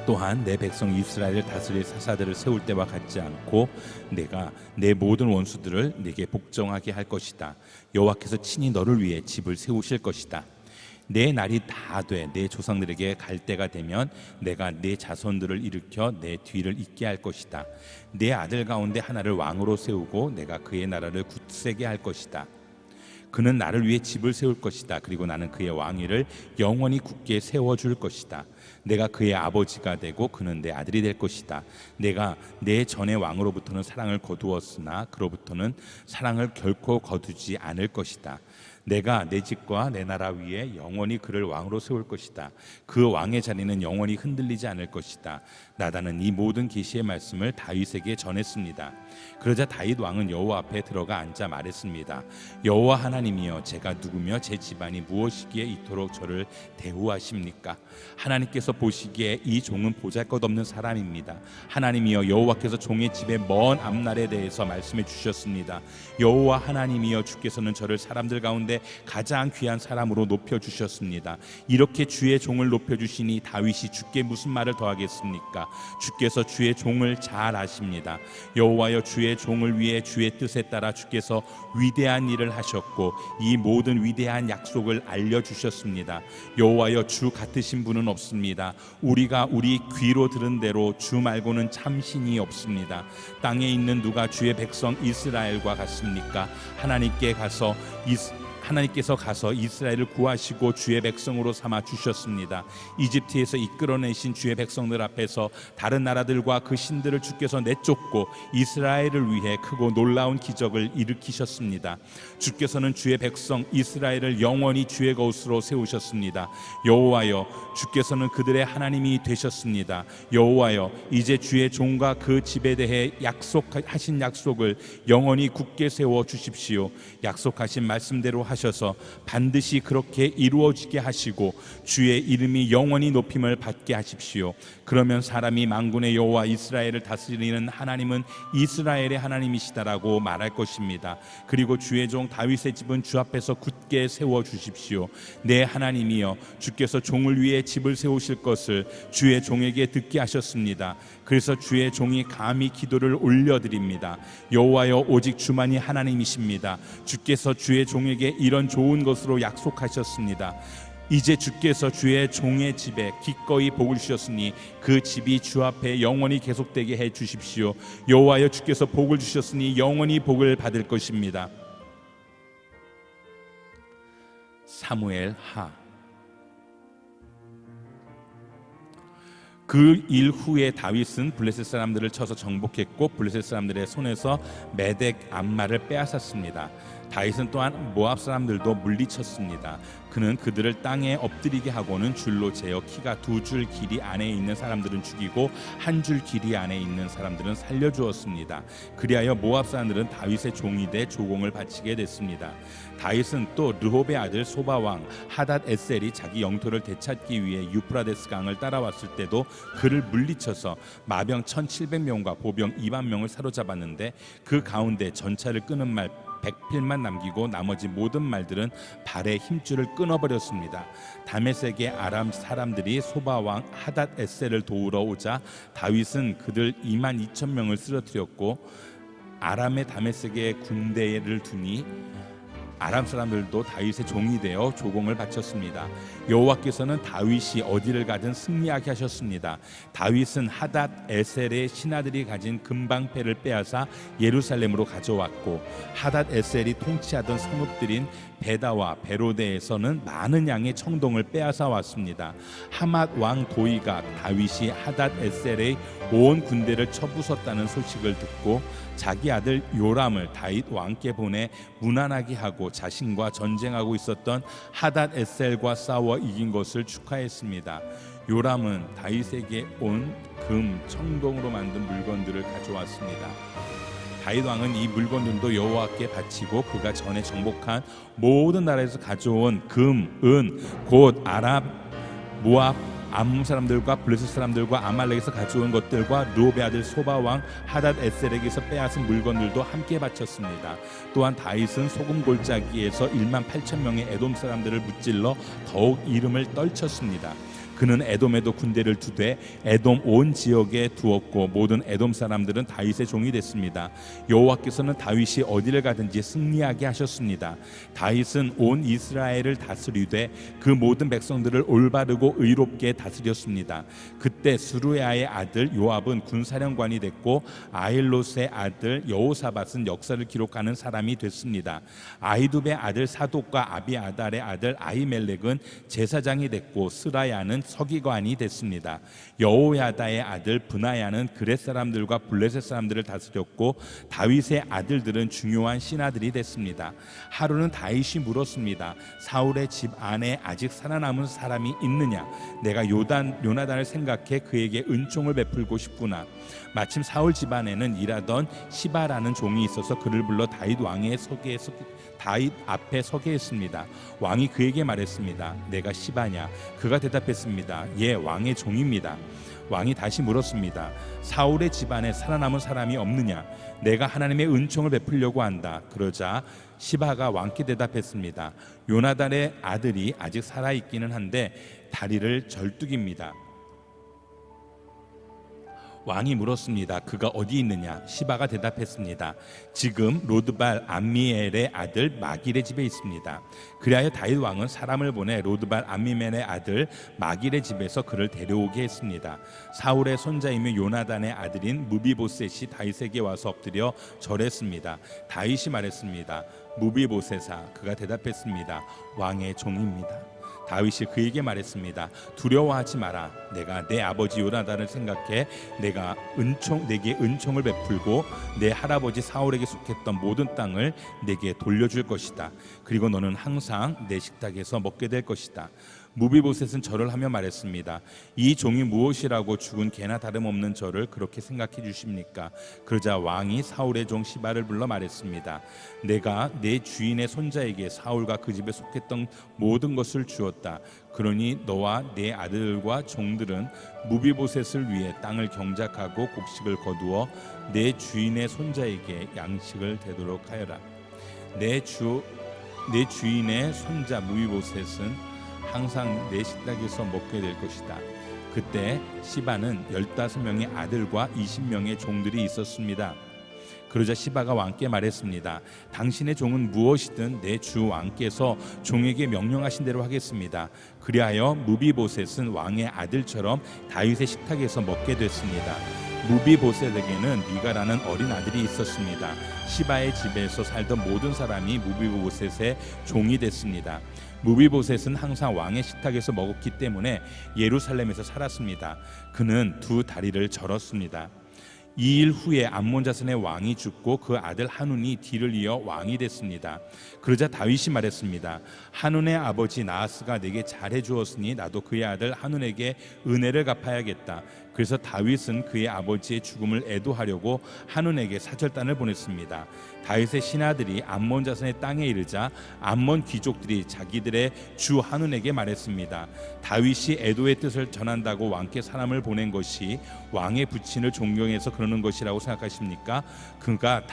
또한 내 백성 이스라엘을 다스릴 사사들을 세울 때와 같지 않고 내가 내 모든 원수들을 내게 복종하게 할 것이다. 여호와께서 친히 너를 위해 집을 세우실 것이다. 내 날이 다 돼 내 조상들에게 갈 때가 되면 내가 내 자손들을 일으켜 내 뒤를 잇게 할 것이다. 내 아들 가운데 하나를 왕으로 세우고 내가 그의 나라를 굳세게 할 것이다. 그는 나를 위해 집을 세울 것이다. 그리고 나는 그의 왕위를 영원히 굳게 세워줄 것이다. 내가 그의 아버지가 되고 그는 내 아들이 될 것이다. 내가 내 전의 왕으로부터는 사랑을 거두었으나 그로부터는 사랑을 결코 거두지 않을 것이다. 내가 내 집과 내 나라 위에 영원히 그를 왕으로 세울 것이다. 그 왕의 자리는 영원히 흔들리지 않을 것이다. 나단은 이 모든 계시의 말씀을 다윗에게 전했습니다. 그러자 다윗 왕은 여호와 앞에 들어가 앉아 말했습니다. 여호와 하나님이여, 제가 누구며 제 집안이 무엇이기에 이토록 저를 대우하십니까? 하나님께서 보시기에 이 종은 보잘것없는 사람입니다. 하나님이여, 여호와께서 종의 집의 먼 앞날에 대해서 말씀해 주셨습니다. 여호와 하나님이여, 주께서는 저를 사람들 가운데 가장 귀한 사람으로 높여주셨습니다. 이렇게 주의 종을 높여주시니 다윗이 주께 무슨 말을 더하겠습니까? 주께서 주의 종을 잘 아십니다. 여호와여, 주의 종을 위해 주의 뜻에 따라 주께서 위대한 일을 하셨고 이 모든 위대한 약속을 알려주셨습니다. 여호와여, 주 같으신 분은 없습니다. 우리가 우리 귀로 들은 대로 주 말고는 참 신이 없습니다. 땅에 있는 누가 주의 백성 이스라엘과 같습니까? 하나님께서 가서 이스라엘을 구하시고 주의 백성으로 삼아 주셨습니다. 이집트에서 이끌어내신 주의 백성들 앞에서 다른 나라들과 그 신들을 주께서 내쫓고 이스라엘을 위해 크고 놀라운 기적을 일으키셨습니다. 주께서는 주의 백성 이스라엘을 영원히 주의 것으로 세우셨습니다. 여호와여, 주께서는 그들의 하나님이 되셨습니다. 여호와여, 이제 주의 종과 그 집에 대해 약속하신 약속을 영원히 굳게 세워 주십시오. 약속하신 말씀대로 하셔서 반드시 그렇게 이루어지게 하시고 주의 이름이 영원히 높임을 받게 하십시오. 그러면 사람이 만군의 여호와 이스라엘을 다스리는 하나님은 이스라엘의 하나님이시다라고 말할 것입니다. 그리고 주의 종 다윗의 집은 주 앞에서 굳게 세워 주십시오. 내 하나님이여, 주께서 종을 위해 집을 세우실 것을 주의 종에게 듣게 하셨습니다. 그래서 주의 종이 감히 기도를 올려드립니다. 여호와여, 오직 주만이 하나님이십니다. 주께서 주의 종에게 이런 좋은 것으로 약속하셨습니다. 이제 주께서 주의 종의 집에 기꺼이 복을 주셨으니 그 집이 주 앞에 영원히 계속되게 해 주십시오. 여호와여, 주께서 복을 주셨으니 영원히 복을 받을 것입니다. 사무엘 하. 그 일 후에 다윗은 블레셋 사람들을 쳐서 정복했고 블레셋 사람들의 손에서 메덱 암마를 빼앗았습니다. 다윗은 또한 모압 사람들도 물리쳤습니다. 그는 그들을 땅에 엎드리게 하고는 줄로 재어 키가 2줄 길이 안에 있는 사람들은 죽이고 1줄 길이 안에 있는 사람들은 살려주었습니다. 그리하여 모압 사람들은 다윗의 종이 돼 조공을 바치게 됐습니다. 다윗은 또 르홉의 아들 소바 왕 하닷 에셀이 자기 영토를 되찾기 위해 유프라데스 강을 따라왔을 때도 그를 물리쳐서 마병 1,700명과 보병 2만 명을 사로잡았는데 그 가운데 전차를 끄는 말 100필만 남기고 나머지 모든 말들은 발의 힘줄을 끊어버렸습니다. 다메섹의 아람 사람들이 소바왕 하닷 에셀을 도우러 오자 다윗은 그들 2만 2천 명을 쓰러뜨렸고 아람의 다메섹에 군대를 두니 아람 사람들도 다윗의 종이 되어 조공을 바쳤습니다. 여호와께서는 다윗이 어디를 가든 승리하게 하셨습니다. 다윗은 하닷 에셀의 신하들이 가진 금방패를 빼앗아 예루살렘으로 가져왔고 하닷 에셀이 통치하던 성읍들인 베다와 베로데에서는 많은 양의 청동을 빼앗아 왔습니다. 하맛 왕 도이가 다윗이 하닷 에셀의 온 군대를 쳐부쉈다는 소식을 듣고 자기 아들 요람을 다윗 왕께 보내 무난하게 하고 자신과 전쟁하고 있었던 하닷 에셀과 싸워 이긴 것을 축하했습니다. 요람은 다윗에게 온 금, 청동으로 만든 물건들을 가져왔습니다. 다윗 왕은 이 물건들도 여호와께 바치고 그가 전에 정복한 모든 나라에서 가져온 금, 은, 곧 아랍, 모압, 암몬 사람들과 블레셋 사람들과 아말렉에서 가져온 것들과 르홉의 아들 소바 왕 하닷 에셀에게서 빼앗은 물건들도 함께 바쳤습니다. 또한 다윗은 소금 골짜기에서 1만 8천 명의 에돔 사람들을 무찔러 더욱 이름을 떨쳤습니다. 그는 에돔에도 군대를 두되 에돔 온 지역에 두었고 모든 에돔 사람들은 다윗의 종이 됐습니다. 여호와께서는 다윗이 어디를 가든지 승리하게 하셨습니다. 다윗은 온 이스라엘을 다스리되 그 모든 백성들을 올바르고 의롭게 다스렸습니다. 그때 스루야의 아들 요압은 군사령관이 됐고 아힐롯의 아들 여호사밧은 역사를 기록하는 사람이 됐습니다. 아히두베의 아들 사독과 아비아달의 아들 아히멜렉은 제사장이 됐고 스라야는 서기관이 됐습니다. 여호야다의 아들 브나야는 그렛 사람들과 블레셋 사람들을 다스렸고 다윗의 아들들은 중요한 신하들이 됐습니다. 하루는 다윗이 물었습니다. 사울의 집 안에 아직 살아남은 사람이 있느냐? 내가 요나단을 생각해 그에게 은총을 베풀고 싶구나. 마침 사울 집안에는 일하던 시바라는 종이 있어서 그를 불러 다윗 앞에 서게 했습니다. 왕이 그에게 말했습니다. 내가 시바냐? 그가 대답했습니다. 예, 왕의 종입니다. 왕이 다시 물었습니다. 사울의 집안에 살아남은 사람이 없느냐? 내가 하나님의 은총을 베풀려고 한다. 그러자 시바가 왕께 대답했습니다. 요나단의 아들이 아직 살아있기는 한데 다리를 절뚝입니다. 왕이 물었습니다. 그가 어디 있느냐? 시바가 대답했습니다. 지금 로드발 암미엘의 아들 마길의 집에 있습니다. 그리하여 다윗 왕은 사람을 보내 로드발 암미엘의 아들 마길의 집에서 그를 데려오게 했습니다. 사울의 손자이며 요나단의 아들인 무비보셋이 다윗에게 와서 엎드려 절했습니다. 다윗이 말했습니다. 무비보셋아. 그가 대답했습니다. 왕의 종입니다. 다윗이 그에게 말했습니다. 두려워하지 마라. 내가 내 아버지 요나단을 생각해 내게 은총을 베풀고 내 할아버지 사울에게 속했던 모든 땅을 내게 돌려줄 것이다. 그리고 너는 항상 내 식탁에서 먹게 될 것이다. 무비보셋은 절을 하며 말했습니다. 이 종이 무엇이라고 죽은 개나 다름없는 저를 그렇게 생각해 주십니까? 그러자 왕이 사울의 종 시바를 불러 말했습니다. 내가 내 주인의 손자에게 사울과 그 집에 속했던 모든 것을 주었다. 그러니 너와 네 아들과 종들은 무비보셋을 위해 땅을 경작하고 곡식을 거두어 내 주인의 손자에게 양식을 대도록 하여라. 내 주인의 손자 무비보셋은 항상 내 식탁에서 먹게 될 것이다. 그때 시바는 15명의 아들과 20명의 종들이 있었습니다. 그러자 시바가 왕께 말했습니다. 당신의 종은 무엇이든 내 주 왕께서 종에게 명령하신 대로 하겠습니다. 그리하여 무비보셋은 왕의 아들처럼 다윗의 식탁에서 먹게 됐습니다. 무비보셋에게는 미가라는 어린 아들이 있었습니다. 시바의 집에서 살던 모든 사람이 무비보셋의 종이 됐습니다. 무비보셋은 항상 왕의 식탁에서 먹었기 때문에 예루살렘에서 살았습니다. 그는 두 다리를 절었습니다. 2일 후에 암몬 자손의 왕이 죽고 그 아들 한운이 뒤를 이어 왕이 됐습니다. 그러자 다윗이 말했습니다. 한운의 아버지 나하스가 내게 잘해 주었으니 나도 그의 아들 한운에게 은혜를 갚아야겠다. 그래서 다윗은 그의 아버지의 죽음을 애도하려고 한운에게 사절단을 보냈습니다. 다윗의 신하들이 암몬 자손의 땅에 이르자 암몬 귀족들이 자기들의 주 한운에게 말했습니다. 다윗이 애도의 뜻을 전한다고 왕께 사람을 보낸 것이 왕의 부친을 존경해서 그러는 것이라고 생각하십니까? 그가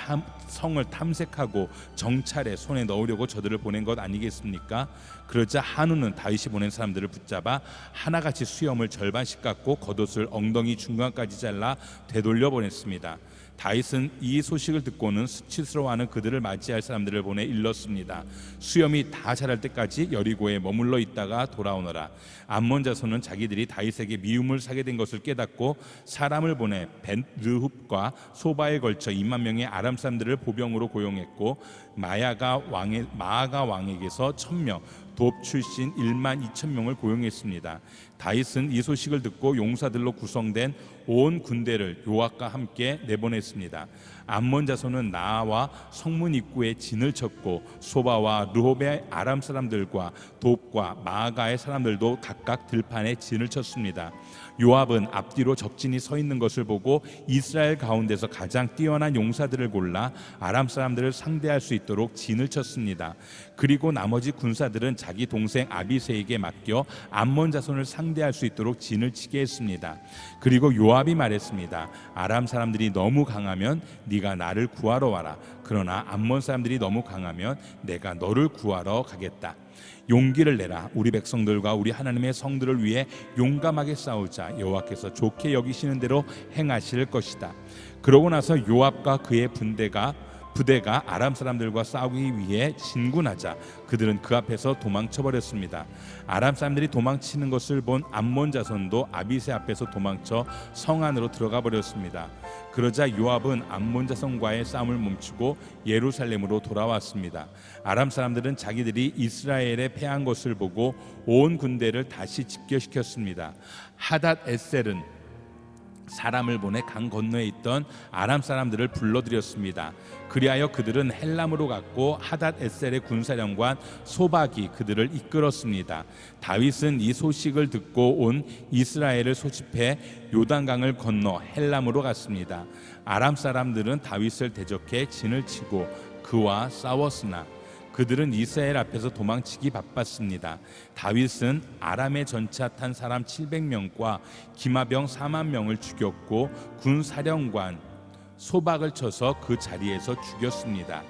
성을 탐색하고 정찰에 손에 넣으려고 저들을 보낸 것 아니겠습니까? 그러자 한우는 다윗이 보낸 사람들을 붙잡아 하나같이 수염을 절반씩 깎고 겉옷을 엉덩이 중간까지 잘라 되돌려 보냈습니다. 다윗은 이 소식을 듣고는 수치스러워하는 그들을 맞이할 사람들을 보내 일렀습니다. 수염이 다 자랄 때까지 여리고에 머물러 있다가 돌아오너라. 암몬 자손은 자기들이 다윗에게 미움을 사게 된 것을 깨닫고 사람을 보내 벤르흡과 소바에 걸쳐 2만 명의 아람 사람들을 보병으로 고용했고 마아가 왕에게서 1,000명, 돕 출신 1만 2천 명을 고용했습니다. 다윗은 이 소식을 듣고 용사들로 구성된 온 군대를 요압과 함께 내보냈습니다. 암몬 자손은 나아와 성문 입구에 진을 쳤고 소바와 르홉의 아람 사람들과 돕과 마아가의 사람들도 각각 들판에 진을 쳤습니다. 요압은 앞뒤로 적진이 서 있는 것을 보고 이스라엘 가운데서 가장 뛰어난 용사들을 골라 아람 사람들을 상대할 수 있도록 진을 쳤습니다. 그리고 나머지 군사들은 자기 동생 아비새에게 맡겨 암몬 자손을 상대할 수 있도록 진을 치게 했습니다. 그리고 요압이 말했습니다. 아람 사람들이 너무 강하면 네가 나를 구하러 와라. 그러나 암몬 사람들이 너무 강하면 내가 너를 구하러 가겠다. 용기를 내라. 우리 백성들과 우리 하나님의 성들을 위해 용감하게 싸우자. 여호와께서 좋게 여기시는 대로 행하실 것이다. 그러고 나서 요압과 그의 부대가 아람 사람들과 싸우기 위해 진군하자 그들은 그 앞에서 도망쳐 버렸습니다. 아람 사람들이 도망치는 것을 본 암몬 자손도 아비새 앞에서 도망쳐 성 안으로 들어가 버렸습니다. 그러자 요압은 암몬 자손과의 싸움을 멈추고 예루살렘으로 돌아왔습니다. 아람 사람들은 자기들이 이스라엘에 패한 것을 보고 온 군대를 다시 집결시켰습니다. 하닷 에셀은 사람을 보내 강 건너에 있던 아람 사람들을 불러들였습니다. 그리하여 그들은 헬람으로 갔고 하닷 에셀의 군사령관 소박이 그들을 이끌었습니다. 다윗은 이 소식을 듣고 온 이스라엘을 소집해 요단강을 건너 헬람으로 갔습니다. 아람 사람들은 다윗을 대적해 진을 치고 그와 싸웠으나 그들은 이스라엘 앞에서 도망치기 바빴습니다. 다윗은 아람의 전차 탄 사람 700명과 기마병 4만 명을 죽였고 군사령관 소박을 쳐서 그 자리에서 죽였습니다.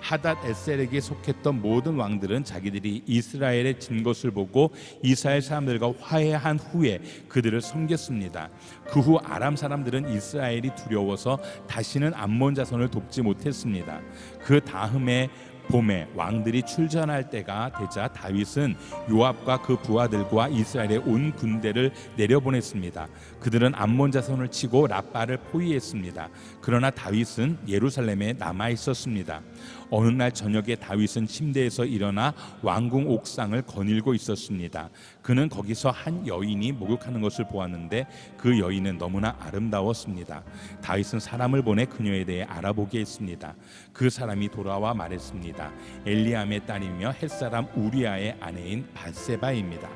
하닷 에셀에게 속했던 모든 왕들은 자기들이 이스라엘에 진 것을 보고 이스라엘 사람들과 화해한 후에 그들을 섬겼습니다. 그 후 아람 사람들은 이스라엘이 두려워서 다시는 암몬 자손을 돕지 못했습니다. 그 다음에 봄에 왕들이 출전할 때가 되자 다윗은 요압과 그 부하들과 이스라엘의 온 군대를 내려보냈습니다. 그들은 암몬 자손을 치고 라빠를 포위했습니다. 그러나 다윗은 예루살렘에 남아 있었습니다. 어느 날 저녁에 다윗은 침대에서 일어나 왕궁 옥상을 거닐고 있었습니다. 그는 거기서 한 여인이 목욕하는 것을 보았는데 그 여인은 너무나 아름다웠습니다. 다윗은 사람을 보내 그녀에 대해 알아보게 했습니다. 그 사람이 돌아와 말했습니다. 엘리암의 딸이며 햇사람 우리아의 아내인 밧세바입니다.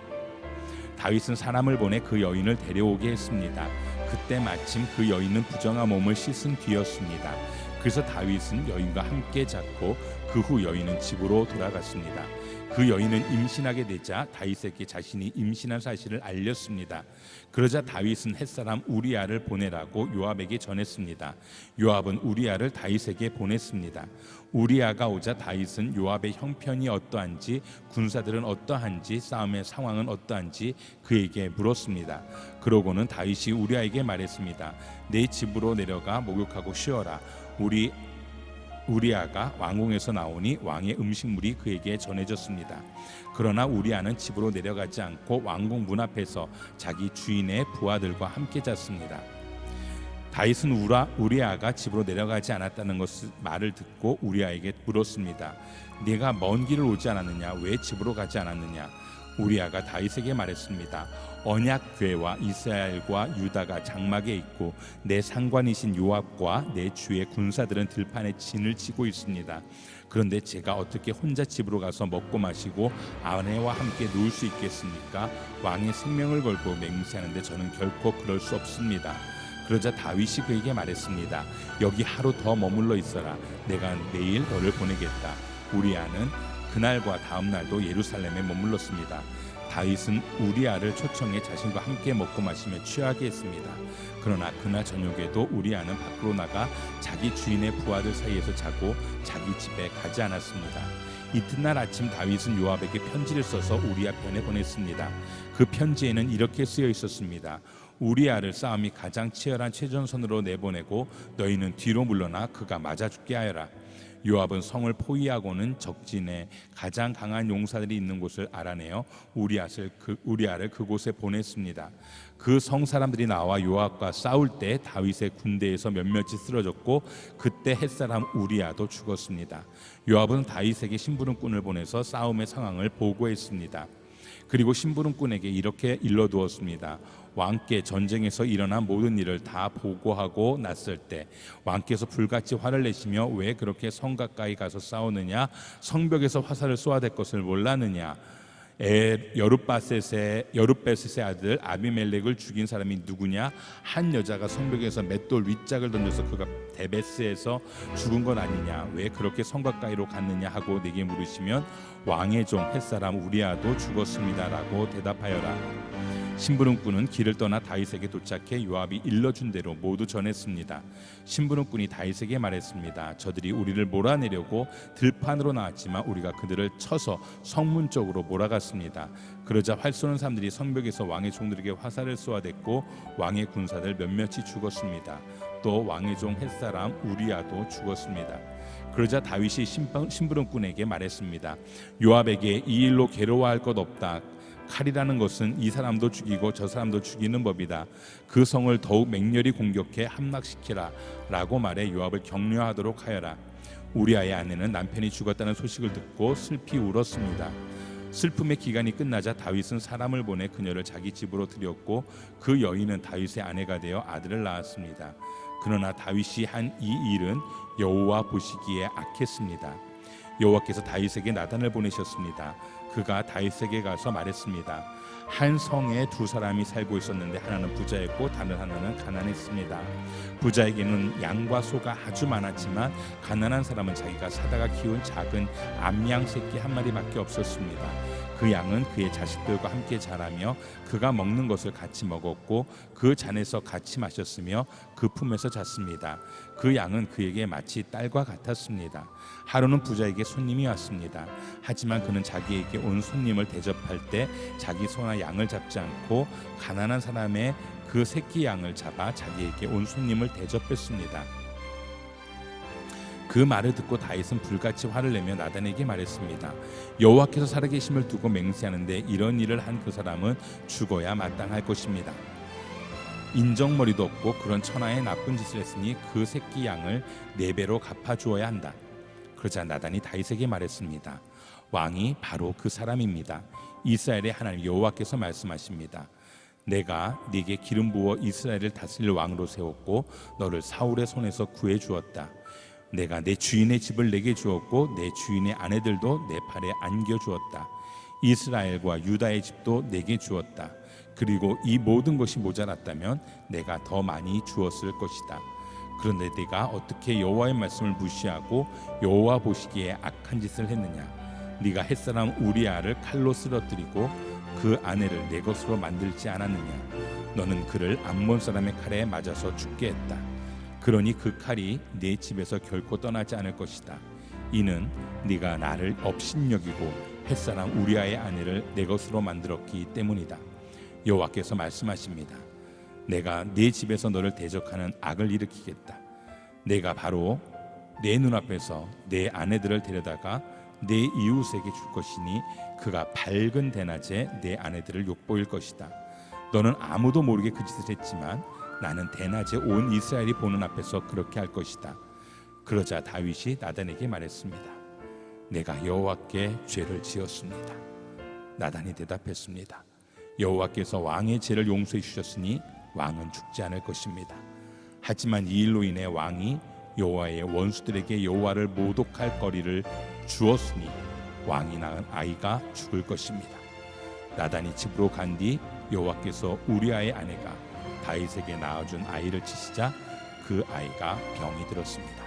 다윗은 사람을 보내 그 여인을 데려오게 했습니다. 그때 마침 그 여인은 부정한 몸을 씻은 뒤였습니다. 그래서 다윗은 여인과 함께 잤고 그 후 여인은 집으로 돌아갔습니다. 그 여인은 임신하게 되자 다윗에게 자신이 임신한 사실을 알렸습니다. 그러자 다윗은 햇사람 우리아를 보내라고 요압에게 전했습니다. 요압은 우리아를 다윗에게 보냈습니다. 우리아가 오자 다윗은 요압의 형편이 어떠한지 군사들은 어떠한지 싸움의 상황은 어떠한지 그에게 물었습니다. 그러고는 다윗이 우리아에게 말했습니다. 내 집으로 내려가 목욕하고 쉬어라. 우리아가 왕궁에서 나오니 왕의 음식물이 그에게 전해졌습니다. 그러나 우리아는 집으로 내려가지 않고 왕궁 문 앞에서 자기 주인의 부하들과 함께 잤습니다. 다윗은 우리아가 집으로 내려가지 않았다는 말을 듣고 우리아에게 물었습니다. 네가 먼 길을 오지 않았느냐? 왜 집으로 가지 않았느냐? 우리아가 다윗에게 말했습니다. 언약궤와 이스라엘과 유다가 장막에 있고 내 상관이신 요압과 내 주의 군사들은 들판에 진을 치고 있습니다. 그런데 제가 어떻게 혼자 집으로 가서 먹고 마시고 아내와 함께 누울 수 있겠습니까? 왕의 생명을 걸고 맹세하는데 저는 결코 그럴 수 없습니다. 그러자 다윗이 그에게 말했습니다. 여기 하루 더 머물러 있어라. 내가 내일 너를 보내겠다. 우리아는 그날과 다음 날도 예루살렘에 머물렀습니다. 다윗은 우리아를 초청해 자신과 함께 먹고 마시며 취하게 했습니다. 그러나 그날 저녁에도 우리아는 밖으로 나가 자기 주인의 부하들 사이에서 자고 자기 집에 가지 않았습니다. 이튿날 아침 다윗은 요압에게 편지를 써서 우리아 편에 보냈습니다. 그 편지에는 이렇게 쓰여 있었습니다. 우리아를 싸움이 가장 치열한 최전선으로 내보내고 너희는 뒤로 물러나 그가 맞아 죽게 하여라. 요압은 성을 포위하고는 적진에 가장 강한 용사들이 있는 곳을 알아내어 우리아를 그곳에 보냈습니다. 그 성 사람들이 나와 요압과 싸울 때 다윗의 군대에서 몇몇이 쓰러졌고 그때 햇사람 우리아도 죽었습니다. 요압은 다윗에게 심부름꾼을 보내서 싸움의 상황을 보고했습니다. 그리고 심부름꾼에게 이렇게 일러두었습니다. 왕께 전쟁에서 일어난 모든 일을 다 보고하고 났을 때 왕께서 불같이 화를 내시며 왜 그렇게 성 가까이 가서 싸우느냐? 성벽에서 화살을 쏘아댈 것을 몰랐느냐? 여룻베셋의 아들 아비멜렉을 죽인 사람이 누구냐? 한 여자가 성벽에서 맷돌 윗짝을 던져서 그가 데베스에서 죽은 건 아니냐? 왜 그렇게 성 가까이로 갔느냐 하고 내게 물으시면 왕의 종 햇사람 우리아도 죽었습니다라고 대답하여라. 심부름꾼은 길을 떠나 다윗에게 도착해 요압이 일러준 대로 모두 전했습니다. 심부름꾼이 다윗에게 말했습니다. 저들이 우리를 몰아내려고 들판으로 나왔지만 우리가 그들을 쳐서 성문 쪽으로 몰아갔습니다. 그러자 활 쏘는 사람들이 성벽에서 왕의 종들에게 화살을 쏘아댔고 왕의 군사들 몇몇이 죽었습니다. 또 또 왕의 종 햇사람 우리아도 죽었습니다. 그러자 다윗이 심부름꾼에게 말했습니다. 요압에게 이 일로 괴로워할 것 없다. 칼이라는 것은 이 사람도 죽이고 저 사람도 죽이는 법이다. 그 성을 더욱 맹렬히 공격해 함락시키라 라고 말해 요압을 격려하도록 하여라. 우리아의 아내는 남편이 죽었다는 소식을 듣고 슬피 울었습니다. 슬픔의 기간이 끝나자 다윗은 사람을 보내 그녀를 자기 집으로 들였고 그 여인은 다윗의 아내가 되어 아들을 낳았습니다. 그러나 다윗이 한 이 일은 여호와 보시기에 악했습니다. 여호와께서 다윗에게 나단을 보내셨습니다. 그가 다윗에게 가서 말했습니다. 한 성에 두 사람이 살고 있었는데 하나는 부자였고 다른 하나는 가난했습니다. 부자에게는 양과 소가 아주 많았지만 가난한 사람은 자기가 사다가 키운 작은 암양 새끼 한 마리밖에 없었습니다. 그 양은 그의 자식들과 함께 자라며 그가 먹는 것을 같이 먹었고 그 잔에서 같이 마셨으며 그 품에서 잤습니다. 그 양은 그에게 마치 딸과 같았습니다. 하루는 부자에게 손님이 왔습니다. 하지만 그는 자기에게 온 손님을 대접할 때 자기 소나 양을 잡지 않고 가난한 사람의 그 새끼 양을 잡아 자기에게 온 손님을 대접했습니다. 그 말을 듣고 다윗은 불같이 화를 내며 나단에게 말했습니다. 여호와께서 살아계심을 두고 맹세하는데 이런 일을 한 그 사람은 죽어야 마땅할 것입니다. 인정머리도 없고 그런 천하의 나쁜 짓을 했으니 그 새끼 양을 4배로 갚아주어야 한다. 그러자 나단이 다윗에게 말했습니다. 왕이 바로 그 사람입니다. 이스라엘의 하나님 여호와께서 말씀하십니다. 내가 네게 기름 부어 이스라엘을 다스릴 왕으로 세웠고 너를 사울의 손에서 구해 주었다. 내가 내 주인의 집을 내게 주었고 내 주인의 아내들도 내 팔에 안겨 주었다. 이스라엘과 유다의 집도 내게 주었다. 그리고 이 모든 것이 모자랐다면 내가 더 많이 주었을 것이다. 그런데 네가 어떻게 여호와의 말씀을 무시하고 여호와 보시기에 악한 짓을 했느냐? 네가 햇사람 우리아를 칼로 쓰러뜨리고 그 아내를 내 것으로 만들지 않았느냐? 너는 그를 암몬 사람의 칼에 맞아서 죽게 했다. 그러니 그 칼이 네 집에서 결코 떠나지 않을 것이다. 이는 네가 나를 업신여기고 햇사람 우리아의 아내를 내 것으로 만들었기 때문이다. 여호와께서 말씀하십니다. 내가 네 집에서 너를 대적하는 악을 일으키겠다. 내가 바로 내 눈앞에서 내 아내들을 데려다가 내 이웃에게 줄 것이니 그가 밝은 대낮에 내 아내들을 욕보일 것이다. 너는 아무도 모르게 그 짓을 했지만 나는 대낮에 온 이스라엘이 보는 앞에서 그렇게 할 것이다. 그러자 다윗이 나단에게 말했습니다. 내가 여호와께 죄를 지었습니다. 나단이 대답했습니다. 여호와께서 왕의 죄를 용서해 주셨으니 왕은 죽지 않을 것입니다. 하지만 이 일로 인해 왕이 여호와의 원수들에게 여호와를 모독할 거리를 주었으니 왕이 낳은 아이가 죽을 것입니다. 나단이 집으로 간 뒤 여호와께서 우리아의 아내가 다윗에게 낳아준 아이를 치시자 그 아이가 병이 들었습니다.